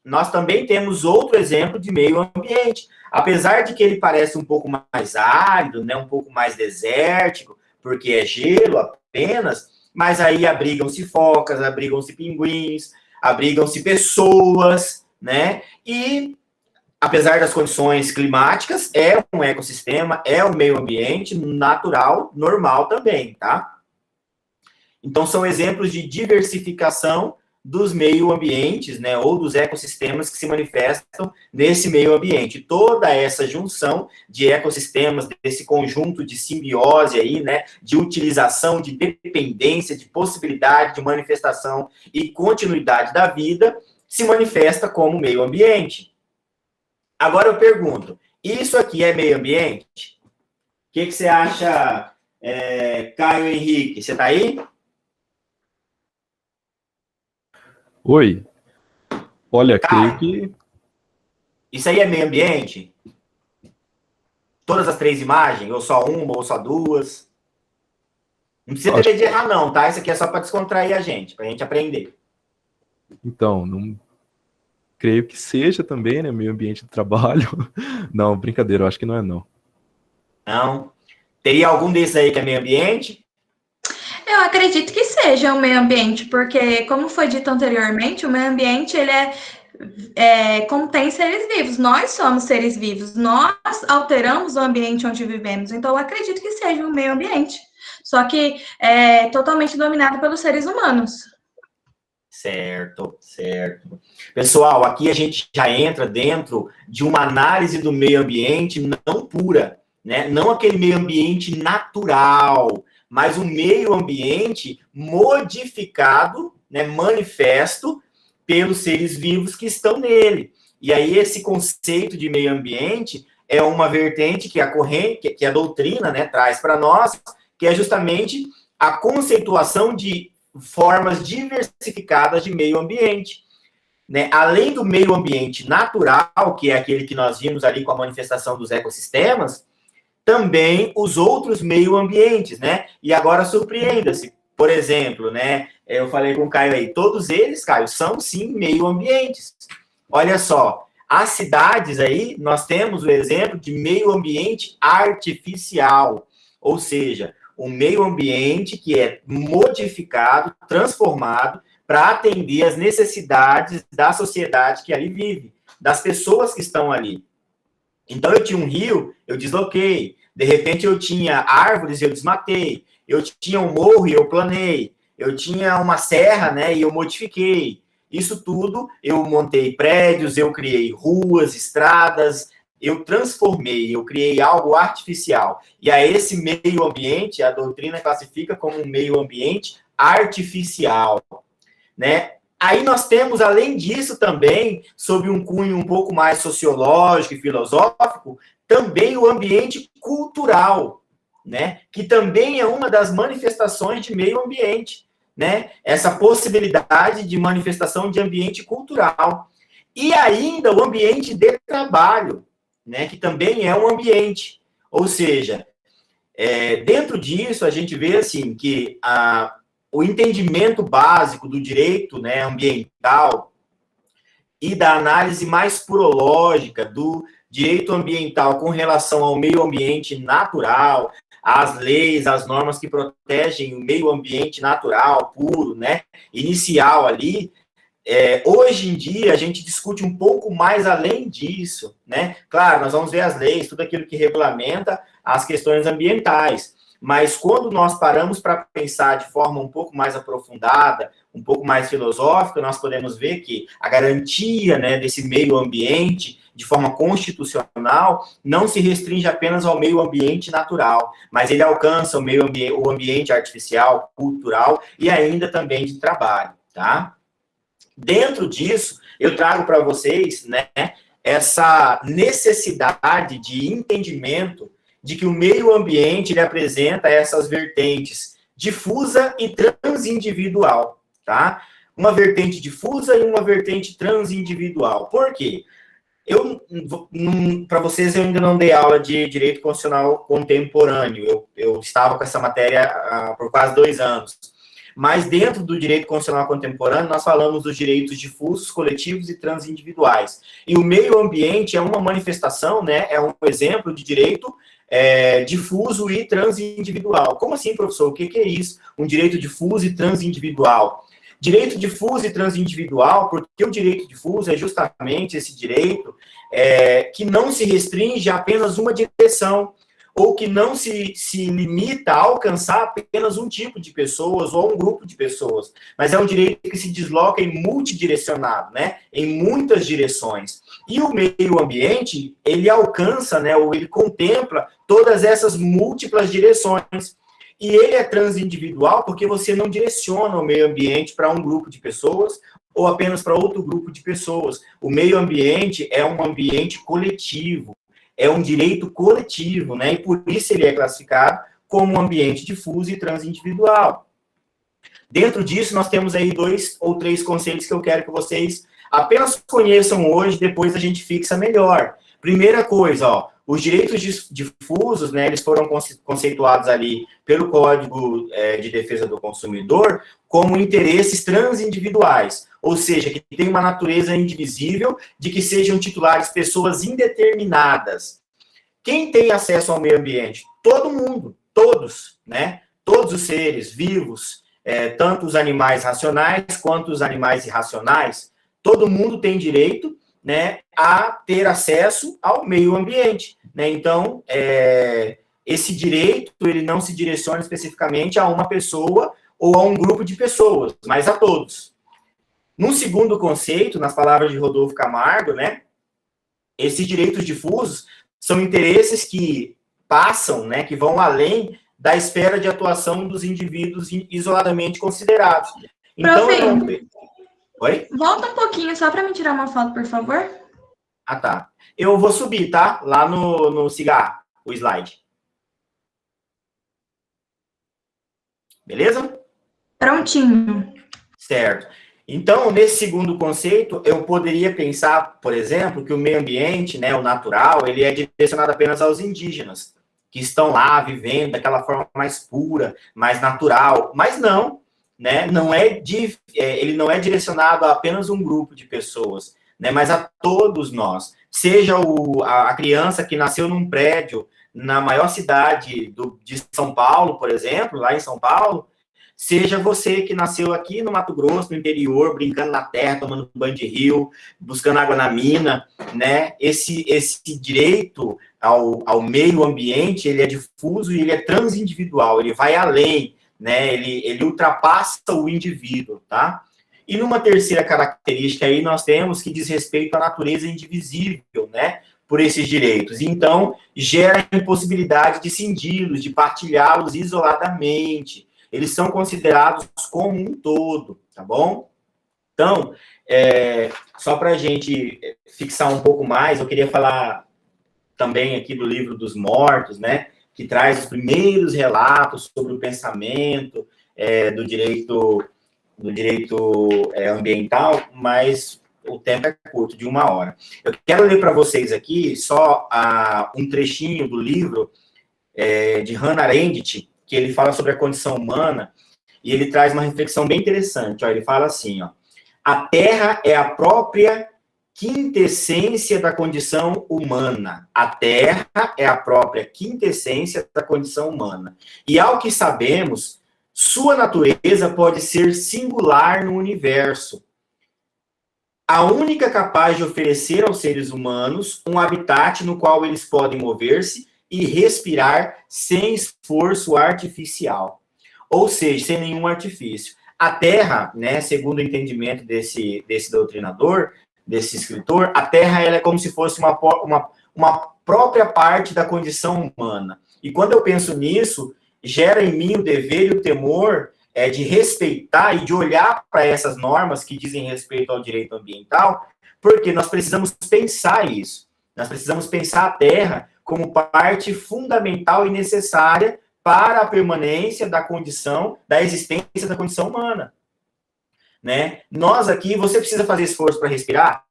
nós também temos outro exemplo de meio ambiente. Apesar de que ele parece um pouco mais árido, né? Um pouco mais desértico, porque é gelo apenas, mas aí abrigam-se focas, abrigam-se pinguins, abrigam-se pessoas, né? E, apesar das condições climáticas, é um ecossistema, é um meio ambiente natural, normal também, tá? Então, são exemplos de diversificação dos meio ambientes, né, ou dos ecossistemas que se manifestam nesse meio ambiente. Toda essa junção de ecossistemas, desse conjunto de simbiose aí, né, de utilização, de dependência, de possibilidade de manifestação e continuidade da vida, se manifesta como meio ambiente. Agora eu pergunto, isso aqui é meio ambiente? O que você acha, Caio Henrique? Você está aí? Oi. Olha, Caio, creio que... isso aí é meio ambiente? Todas as 3 imagens? Ou só uma, ou só 2? Não precisa ter medo de errar não, tá? Isso aqui é só para descontrair a gente, para a gente aprender. Então, não... creio que seja também, né, meio ambiente de trabalho. Não, brincadeira, eu acho que não é não. Não? Teria algum desses aí que é meio ambiente? Eu acredito que seja o meio ambiente, porque, como foi dito anteriormente, o meio ambiente, ele contém seres vivos. Nós somos seres vivos, nós alteramos o ambiente onde vivemos. Então, eu acredito que seja o meio ambiente. Só que é totalmente dominado pelos seres humanos. Certo, certo. Pessoal, aqui a gente já entra dentro de uma análise do meio ambiente não pura, né? Não aquele meio ambiente natural, mas um meio ambiente modificado, né, manifesto pelos seres vivos que estão nele. E aí esse conceito de meio ambiente é uma vertente que a doutrina, né, traz para nós, que é justamente a conceituação de formas diversificadas de meio ambiente, né? Além do meio ambiente natural, que é aquele que nós vimos ali com a manifestação dos ecossistemas, também os outros meio ambientes, né? E agora surpreenda-se, por exemplo, né? Eu falei com o Caio aí, todos eles, Caio, são sim meio ambientes. Olha só, as cidades aí, nós temos o exemplo de meio ambiente artificial, ou seja, um meio ambiente que é modificado, transformado, para atender as necessidades da sociedade que ali vive, das pessoas que estão ali. Então, eu tinha um rio, eu desloquei. De repente, eu tinha árvores, eu desmatei. Eu tinha um morro e eu planei. Eu tinha uma serra, né, e eu modifiquei. Isso tudo, eu montei prédios, eu criei ruas, estradas, eu transformei, eu criei algo artificial. E a esse meio ambiente, a doutrina classifica como um meio ambiente artificial, né? Aí nós temos, além disso também, sob um cunho um pouco mais sociológico e filosófico, também o ambiente cultural, né? Que também é uma das manifestações de meio ambiente, né? Essa possibilidade de manifestação de ambiente cultural. E ainda o ambiente de trabalho, né? Que também é um ambiente. Ou seja, dentro disso a gente vê assim que o entendimento básico do direito, né, ambiental e da análise mais purológica do direito ambiental com relação ao meio ambiente natural, às leis, às normas que protegem o meio ambiente natural, puro, né, inicial ali, hoje em dia a gente discute um pouco mais além disso, né? Claro, nós vamos ver as leis, tudo aquilo que regulamenta as questões ambientais, mas quando nós paramos para pensar de forma um pouco mais aprofundada, um pouco mais filosófica, nós podemos ver que a garantia, né, desse meio ambiente, de forma constitucional, não se restringe apenas ao meio ambiente natural, mas ele alcança o ambiente artificial, cultural e ainda também de trabalho, tá? Dentro disso, eu trago para vocês, né, essa necessidade de entendimento de que o meio ambiente ele apresenta essas vertentes difusa e transindividual, tá? Uma vertente difusa e uma vertente transindividual. Por quê? Para vocês, eu ainda não dei aula de Direito Constitucional Contemporâneo. Eu estava com essa matéria por quase 2 anos. Mas dentro do Direito Constitucional Contemporâneo, nós falamos dos direitos difusos, coletivos e transindividuais. E o meio ambiente é uma manifestação, né? É um exemplo de direito difuso e transindividual. Como assim, professor? O que é isso? Um direito difuso e transindividual? Direito difuso e transindividual, porque o direito difuso é justamente esse direito que não se restringe a apenas uma direção, ou que não se limita a alcançar apenas um tipo de pessoas ou um grupo de pessoas, mas é um direito que se desloca em multidirecionado, né, em muitas direções. E o meio ambiente, ele alcança, né, ou ele contempla todas essas múltiplas direções. E ele é transindividual porque você não direciona o meio ambiente para um grupo de pessoas ou apenas para outro grupo de pessoas. O meio ambiente é um ambiente coletivo, é um direito coletivo, né? E por isso ele é classificado como um ambiente difuso e transindividual. Dentro disso, nós temos aí 2 ou 3 conceitos que eu quero que vocês apenas conheçam hoje, depois a gente fixa melhor. Primeira coisa, ó, os direitos difusos, né, eles foram conceituados ali pelo Código de Defesa do Consumidor como interesses transindividuais, ou seja, que tem uma natureza indivisível de que sejam titulares pessoas indeterminadas. Quem tem acesso ao meio ambiente? Todo mundo, todos, né? Todos os seres vivos, tanto os animais racionais quanto os animais irracionais, todo mundo tem direito, né, a ter acesso ao meio ambiente, né? Então, esse direito, ele não se direciona especificamente a uma pessoa ou a um grupo de pessoas, mas a todos. No segundo conceito, nas palavras de Rodolfo Camargo, né, esses direitos difusos são interesses que passam, né, que vão além da esfera de atuação dos indivíduos isoladamente considerados. Então, Oi? Volta um pouquinho, só para me tirar uma foto, por favor. Ah, tá. Eu vou subir, tá? Lá no cigarro, o slide. Beleza? Prontinho. Certo. Então, nesse segundo conceito, eu poderia pensar, por exemplo, que o meio ambiente, né, o natural, ele é direcionado apenas aos indígenas, que estão lá vivendo daquela forma mais pura, mais natural. Mas não, né? Ele não é direcionado a apenas um grupo de pessoas, né? Mas a todos nós. Seja a criança que nasceu num prédio na maior cidade de São Paulo, por exemplo, lá em São Paulo, seja você que nasceu aqui no Mato Grosso, no interior, brincando na terra, tomando banho de rio, buscando água na mina, né? Esse direito ao meio ambiente, ele é difuso e ele é transindividual, ele vai além, né? Ele ultrapassa o indivíduo, tá? E numa terceira característica aí, nós temos que diz respeito à natureza indivisível, né? Por esses direitos. Então, gera a impossibilidade de cindi-los, de partilhá-los isoladamente. Eles são considerados como um todo, tá bom? Então, só para a gente fixar um pouco mais, eu queria falar também aqui do Livro dos Mortos, né? Que traz os primeiros relatos sobre o pensamento do direito ambiental, mas o tempo é curto, de 1 hora. Eu quero ler para vocês aqui só um trechinho do livro de Hannah Arendt, que ele fala sobre a condição humana, e ele traz uma reflexão bem interessante. Ó, ele fala assim, ó, a Terra é a própria quintessência da condição humana. A Terra é a própria quintessência da condição humana. E, ao que sabemos, sua natureza pode ser singular no universo. A única capaz de oferecer aos seres humanos um habitat no qual eles podem mover-se e respirar sem esforço artificial. Ou seja, sem nenhum artifício. A Terra, né, segundo o entendimento desse doutrinador, desse escritor, a Terra ela é como se fosse uma própria parte da condição humana. E quando eu penso nisso, gera em mim o dever e o temor de respeitar e de olhar para essas normas que dizem respeito ao direito ambiental, porque nós precisamos pensar isso. Nós precisamos pensar a Terra como parte fundamental e necessária para a permanência da condição, da existência da condição humana. Né? Nós aqui, você precisa fazer esforço para respirar?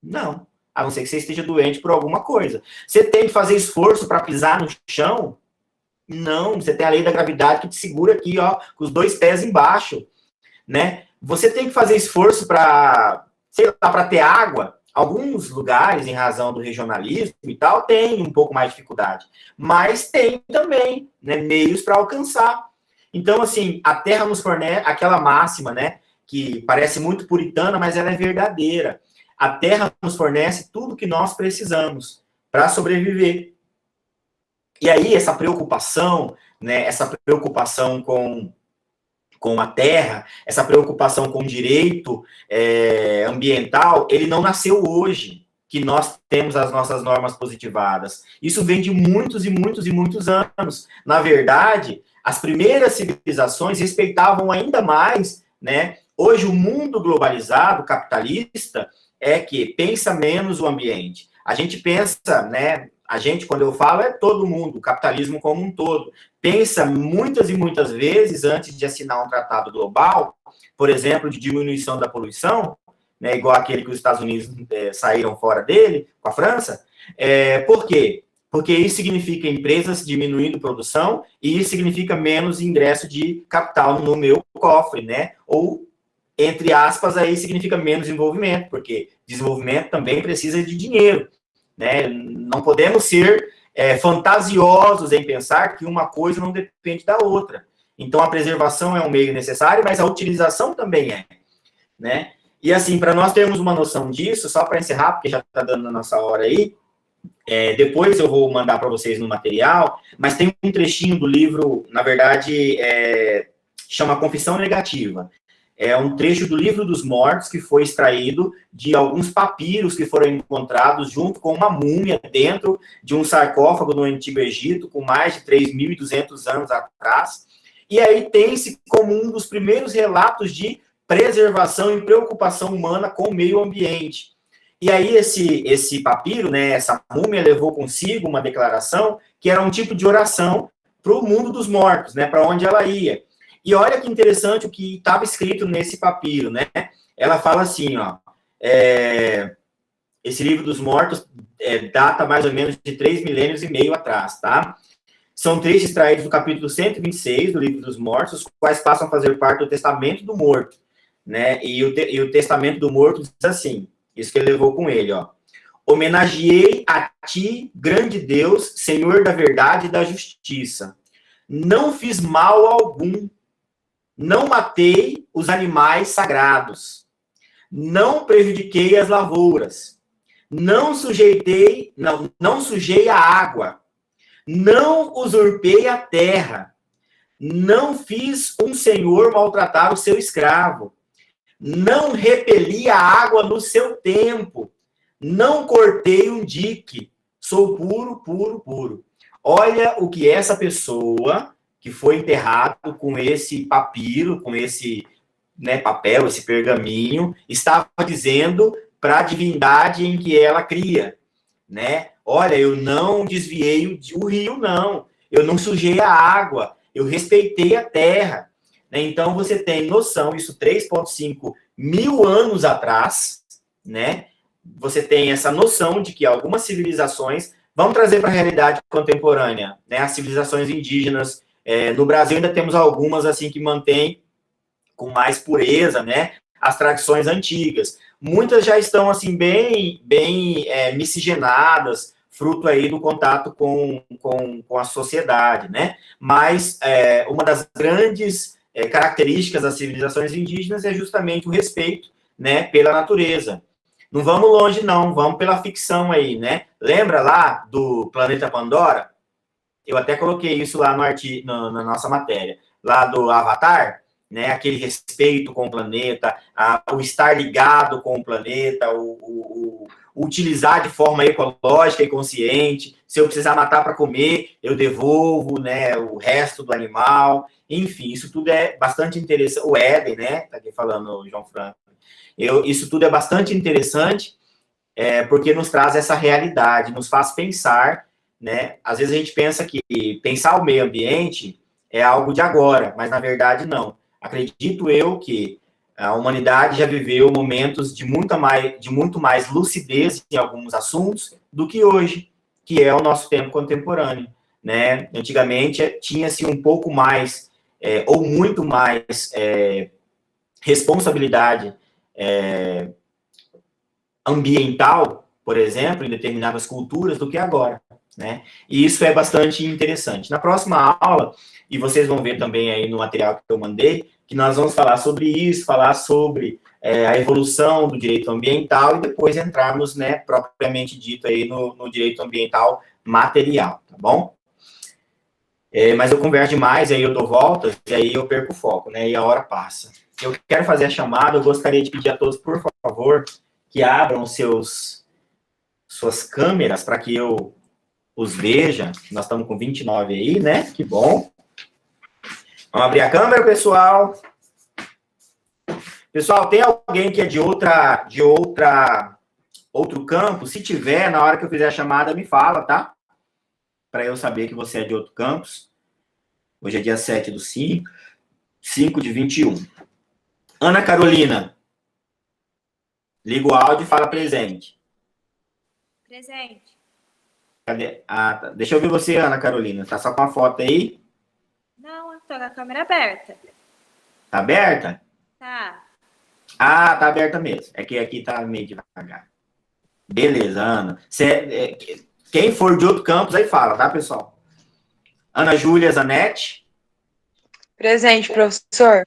Não. A não ser que você esteja doente por alguma coisa. Você tem que fazer esforço para pisar no chão? Não. Você tem a lei da gravidade que te segura aqui, ó, com os 2 pés embaixo. Né? Você tem que fazer esforço para, sei lá, para ter água? Alguns lugares, em razão do regionalismo e tal, tem um pouco mais de dificuldade. Mas tem também, né, meios para alcançar. Então, assim, a terra nos fornece aquela máxima, né, que parece muito puritana, mas ela é verdadeira. A terra nos fornece tudo que nós precisamos para sobreviver. E aí, essa preocupação, né, essa preocupação com a terra, essa preocupação com o direito ambiental, ele não nasceu hoje, que nós temos as nossas normas positivadas. Isso vem de muitos e muitos e muitos anos. Na verdade, as primeiras civilizações respeitavam ainda mais, né? Hoje, o mundo globalizado, capitalista, é que pensa menos o ambiente. A gente pensa, né? A gente, quando eu falo, é todo mundo, o capitalismo como um todo. Pensa muitas e muitas vezes, antes de assinar um tratado global, por exemplo, de diminuição da poluição, né, igual aquele que os Estados Unidos saíram fora dele, com a França. Por quê? Porque isso significa empresas diminuindo produção e isso significa menos ingresso de capital no meu cofre, né? Ou, entre aspas, aí significa menos desenvolvimento, porque desenvolvimento também precisa de dinheiro, né? Não podemos ser fantasiosos em pensar que uma coisa não depende da outra. Então, a preservação é um meio necessário, mas a utilização também é, né? E assim, para nós termos uma noção disso, só para encerrar, porque já está dando a nossa hora aí, depois eu vou mandar para vocês no material, mas tem um trechinho do livro, na verdade, chama Confissão Negativa. É um trecho do Livro dos Mortos que foi extraído de alguns papiros que foram encontrados junto com uma múmia dentro de um sarcófago no Antigo Egito, com mais de 3.200 anos atrás. E aí tem-se como um dos primeiros relatos de preservação e preocupação humana com o meio ambiente. E aí esse papiro, né, essa múmia levou consigo uma declaração que era um tipo de oração para o mundo dos mortos, né, para onde ela ia. E olha que interessante o que estava escrito nesse papiro, né? Ela fala assim, ó, esse Livro dos Mortos data mais ou menos de 3 milênios e meio atrás, tá? São trechos extraídos do capítulo 126 do Livro dos Mortos, os quais passam a fazer parte do Testamento do Morto, né? E o Testamento do Morto diz assim, isso que ele levou com ele, ó. Homenageei a ti, grande Deus, Senhor da verdade e da justiça. Não fiz mal algum. Não matei os animais sagrados. Não prejudiquei as lavouras. Não sujei a água. Não usurpei a terra. Não fiz um senhor maltratar o seu escravo. Não repeli a água no seu tempo. Não cortei um dique. Sou puro, puro, puro. Olha o que essa pessoa que foi enterrado com esse papiro, com esse, né, papel, esse pergaminho, estava dizendo para a divindade em que ela cria, né? Olha, eu não desviei o rio, não. Eu não sujei a água. Eu respeitei a terra. Né? Então, você tem noção, isso 3,5 mil anos atrás, né? Você tem essa noção de que algumas civilizações, vamos trazer para a realidade contemporânea, né? As civilizações indígenas. No Brasil ainda temos algumas assim que mantêm com mais pureza, né, as tradições antigas. Muitas já estão assim bem miscigenadas, fruto aí do contato com a sociedade, né? Mas uma das grandes características das civilizações indígenas é justamente o respeito, né, pela natureza. Não vamos longe não, vamos pela ficção aí, né? Lembra lá do Planeta Pandora? Eu até coloquei isso lá na nossa matéria, lá do Avatar, né? Aquele respeito com o planeta, o estar ligado com o planeta, o utilizar de forma ecológica e consciente. Se eu precisar matar para comer, eu devolvo, né, o resto do animal. Enfim, isso tudo é bastante interessante. O Éden, né? Tá aqui falando o João Franco. Isso tudo é bastante interessante, porque nos traz essa realidade, nos faz pensar, né? Às vezes a gente pensa que pensar o meio ambiente é algo de agora, mas na verdade não. Acredito eu que a humanidade já viveu momentos de muito mais lucidez em alguns assuntos do que hoje, que é o nosso tempo contemporâneo, né? Antigamente tinha-se um pouco mais, ou muito mais, responsabilidade ambiental, por exemplo, em determinadas culturas do que agora, né? E isso é bastante interessante. Na próxima aula, e vocês vão ver também aí no material que eu mandei, que nós vamos falar sobre isso, falar sobre a evolução do direito ambiental e depois entrarmos, né, propriamente dito aí no direito ambiental material, tá bom? Mas eu converso demais, aí eu dou voltas, e aí eu perco o foco, né, e a hora passa. Eu quero fazer a chamada, eu gostaria de pedir a todos, por favor, que abram suas câmeras para que eu os veja. Nós estamos com 29 aí, né, que bom. Vamos abrir a câmera, pessoal. Pessoal, tem alguém que é de outro campo? Se tiver, na hora que eu fizer a chamada, me fala, tá? Para eu saber que você é de outro campus. Hoje é dia 7/5, 5/21. Ana Carolina. Liga o áudio e fala presente. Presente. Cadê? Ah, tá. Deixa eu ver você, Ana Carolina. Tá só com a foto aí? Não, eu tô com a câmera aberta. Tá aberta? Tá. Ah, tá aberta mesmo. É que aqui tá meio devagar. Beleza, Ana. Quem for de outro campus, aí fala, tá, pessoal? Ana Júlia Zanetti. Presente, professor.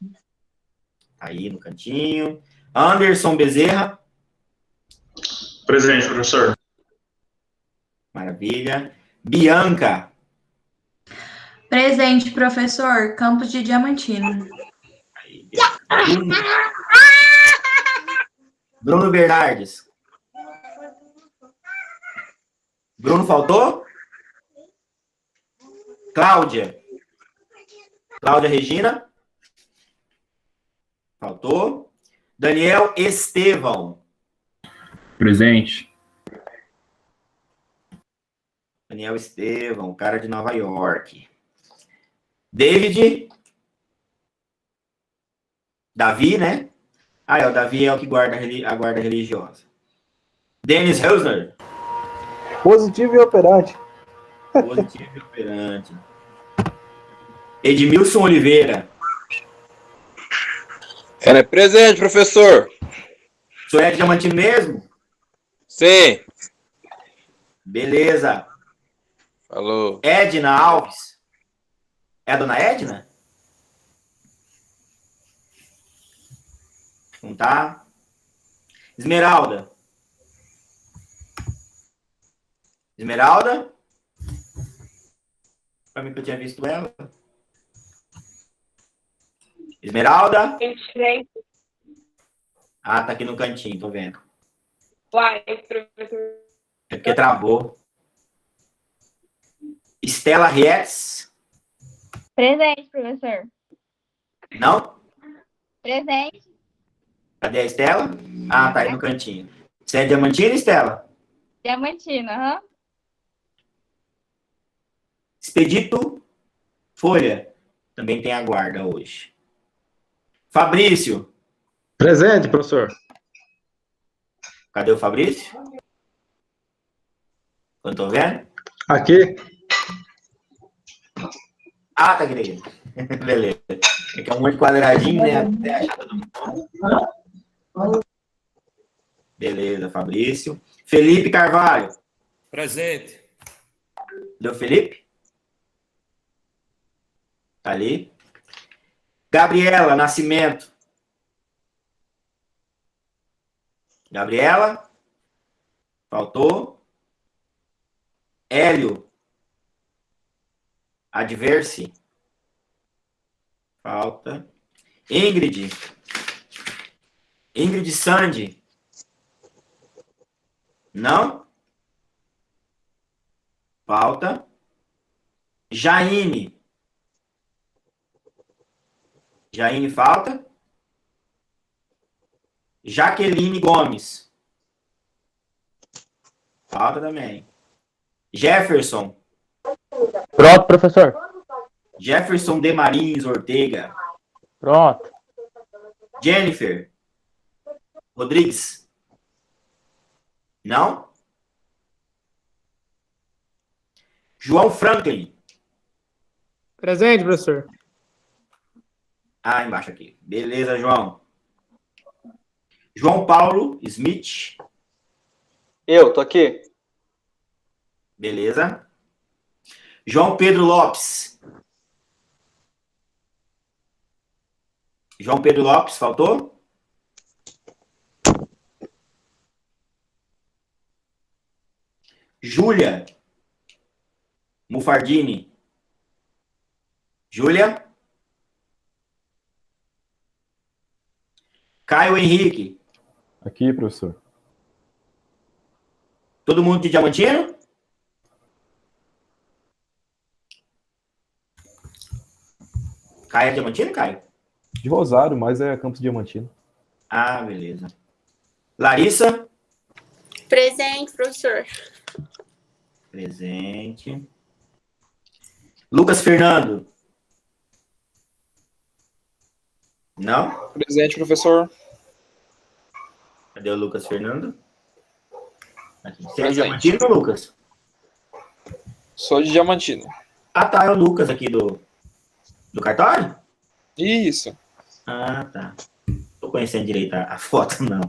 Aí no cantinho. Anderson Bezerra. Presente, professor. Maravilha. Bianca. Presente, professor. Campus de Diamantino. Aí, Bruno Bernardes. Bruno faltou? Cláudia. Cláudia Regina. Faltou. Daniel Estevão. Presente. Daniel Estevão, cara de Nova York. David. Davi, né? Ah, o Davi é o que guarda a guarda religiosa. Denis Hausner. Positivo e operante. Positivo e operante. Edmilson Oliveira. É presente, professor. O senhor é de Diamantino mesmo? Sim. Beleza. Falou. Edna Alves. É a dona Edna? Não tá? Esmeralda. Esmeralda? Para mim que eu tinha visto ela. Esmeralda? Ah, tá aqui no cantinho, tô vendo. Uai, professor. É porque travou. Estela Ries. Presente, professor. Não? Presente. Cadê a Estela? Ah, tá aí no cantinho. Você é Diamantina, Estela? Diamantina, aham. Expedito Folha. Também tem a guarda hoje. Fabrício. Presente, professor. Cadê o Fabrício? Não tô vendo? Aqui. Ah, tá querido. Beleza. É que é um monte de quadradinho, né? Até achar todo mundo. Beleza, Fabrício. Felipe Carvalho. Presente. Deu Felipe? Tá ali. Gabriela Nascimento. Gabriela? Faltou. Hélio. Adverse. Falta. Ingrid. Ingrid Sandy. Não? Falta. Jaine. Jaine falta. Jaqueline Gomes. Falta também. Jefferson. Pronto, professor. Jefferson de Marins Ortega. Pronto. Jennifer Rodrigues. Não? João Franklin. Presente, professor. Ah, embaixo aqui. Beleza, João. João Paulo Smith. Eu, tô aqui. Beleza. João Pedro Lopes. João Pedro Lopes, faltou? Júlia Mufardini. Júlia? Caio Henrique. Aqui, professor. Todo mundo de Diamantino? Caio é Diamantino, Caio? De Rosário, mas é Campos Diamantino. Ah, beleza. Larissa? Presente, professor. Presente. Lucas Fernando? Não? Presente, professor. Cadê o Lucas Fernando? Aqui. Você é Presente. Diamantino, Lucas? Sou de Diamantino. Ah, tá. É o Lucas aqui do cartório? Isso. Ah, tá. Tô conhecendo direito a foto, não.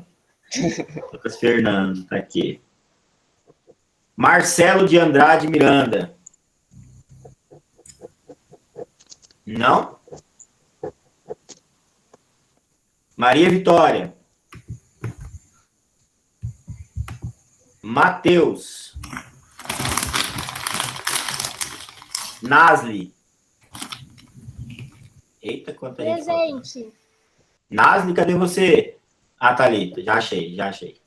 Lucas Fernando, tá aqui. Marcelo de Andrade Miranda. Não? Maria Vitória. Matheus. Nasli. Eita, quanta gente. Presente. Nasli, cadê você? Ah, tá ali. Já achei, já achei.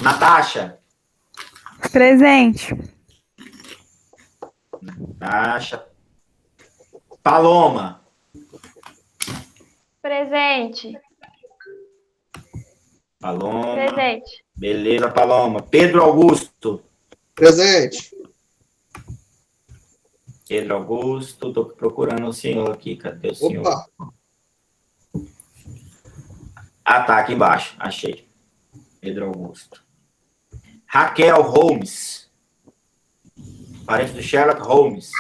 Natasha. Presente. Natasha. Paloma. Presente. Paloma. Presente. Beleza, Paloma. Pedro Augusto. Presente. Pedro Augusto. Tô procurando o senhor aqui. Cadê o senhor? Opa. Ah, tá. Aqui embaixo. Achei. Pedro Augusto. Raquel Holmes. Parente do Sherlock Holmes.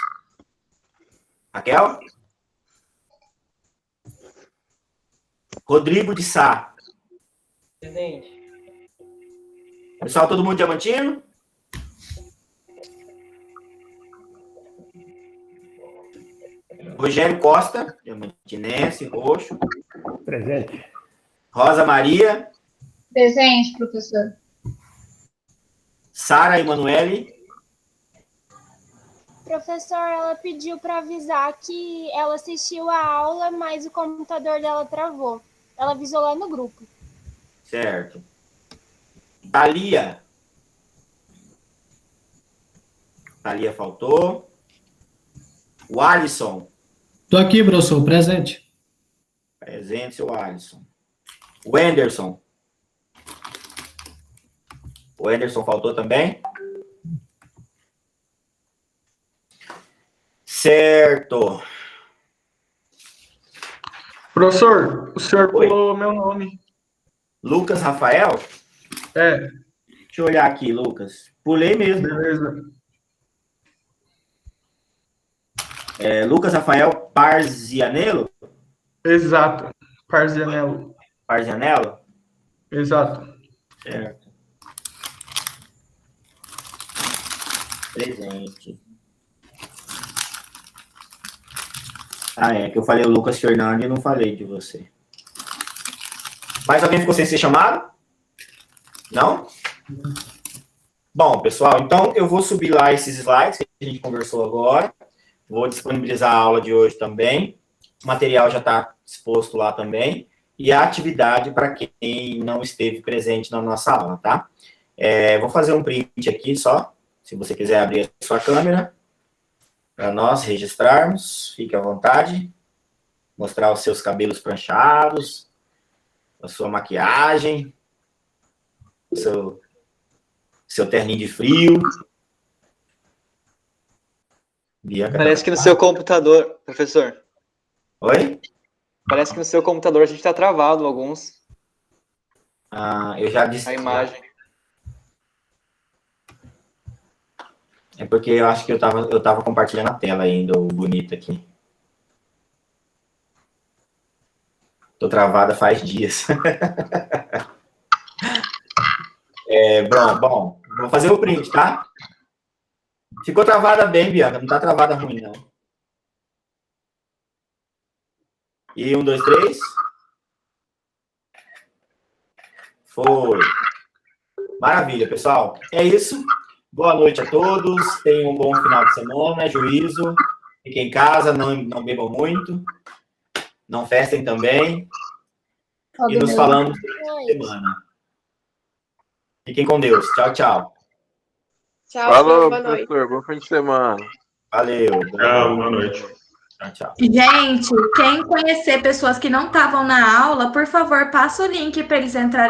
Raquel? Rodrigo de Sá. Presente. Pessoal, todo mundo diamantino? Rogério Costa, diamantinense, roxo. Presente. Rosa Maria. Presente, professor. Sara Emanuele. Professor, ela pediu para avisar que ela assistiu a aula, mas o computador dela travou. Ela avisou lá no grupo. Certo. Thalia. Thalia faltou. O Alisson. Tô aqui, professor, presente. Presente, seu Alisson. O Anderson. O Anderson faltou também. Certo. Professor, o senhor pulou meu nome. Lucas Rafael? É. Deixa eu olhar aqui, Lucas. Pulei mesmo. Beleza. Lucas Rafael Parzianello? Exato. Parzianello. Parzianello? Exato. Certo. Presente. Ah, é que eu falei o Lucas Fernando e não falei de você. Mais alguém ficou sem ser chamado? Não? Bom, pessoal, então eu vou subir lá esses slides que a gente conversou agora. Vou disponibilizar a aula de hoje também. O material já está exposto lá também. E a atividade para quem não esteve presente na nossa aula, tá? Vou fazer um print aqui só, se você quiser abrir a sua câmera, para nós registrarmos. Fique à vontade. Mostrar os seus cabelos pranchados, a sua maquiagem, o seu terninho de frio. Bianca, Parece que no seu computador, professor. Oi? Parece que no seu computador a gente está travado alguns. Ah, eu já disse. A imagem. É porque eu acho que eu tava compartilhando a tela ainda, o bonito aqui. Tô travada faz dias. Bom, vou fazer o print, tá? Ficou travada bem, Bianca. Não tá travada ruim, não. E 1, 2, 3. Foi. Maravilha, pessoal. É isso. Boa noite a todos. Tenham um bom final de semana. Juízo. Fiquem em casa. Não bebam muito. Não festem também. E nos falamos na semana. Fiquem com Deus. Tchau, tchau. Tchau, Falou, boa noite. professor. Bom fim de semana. Valeu. Tchau, boa noite. Tchau, tchau. Gente, quem conhecer pessoas que não estavam na aula, por favor, passa o link para eles entrarem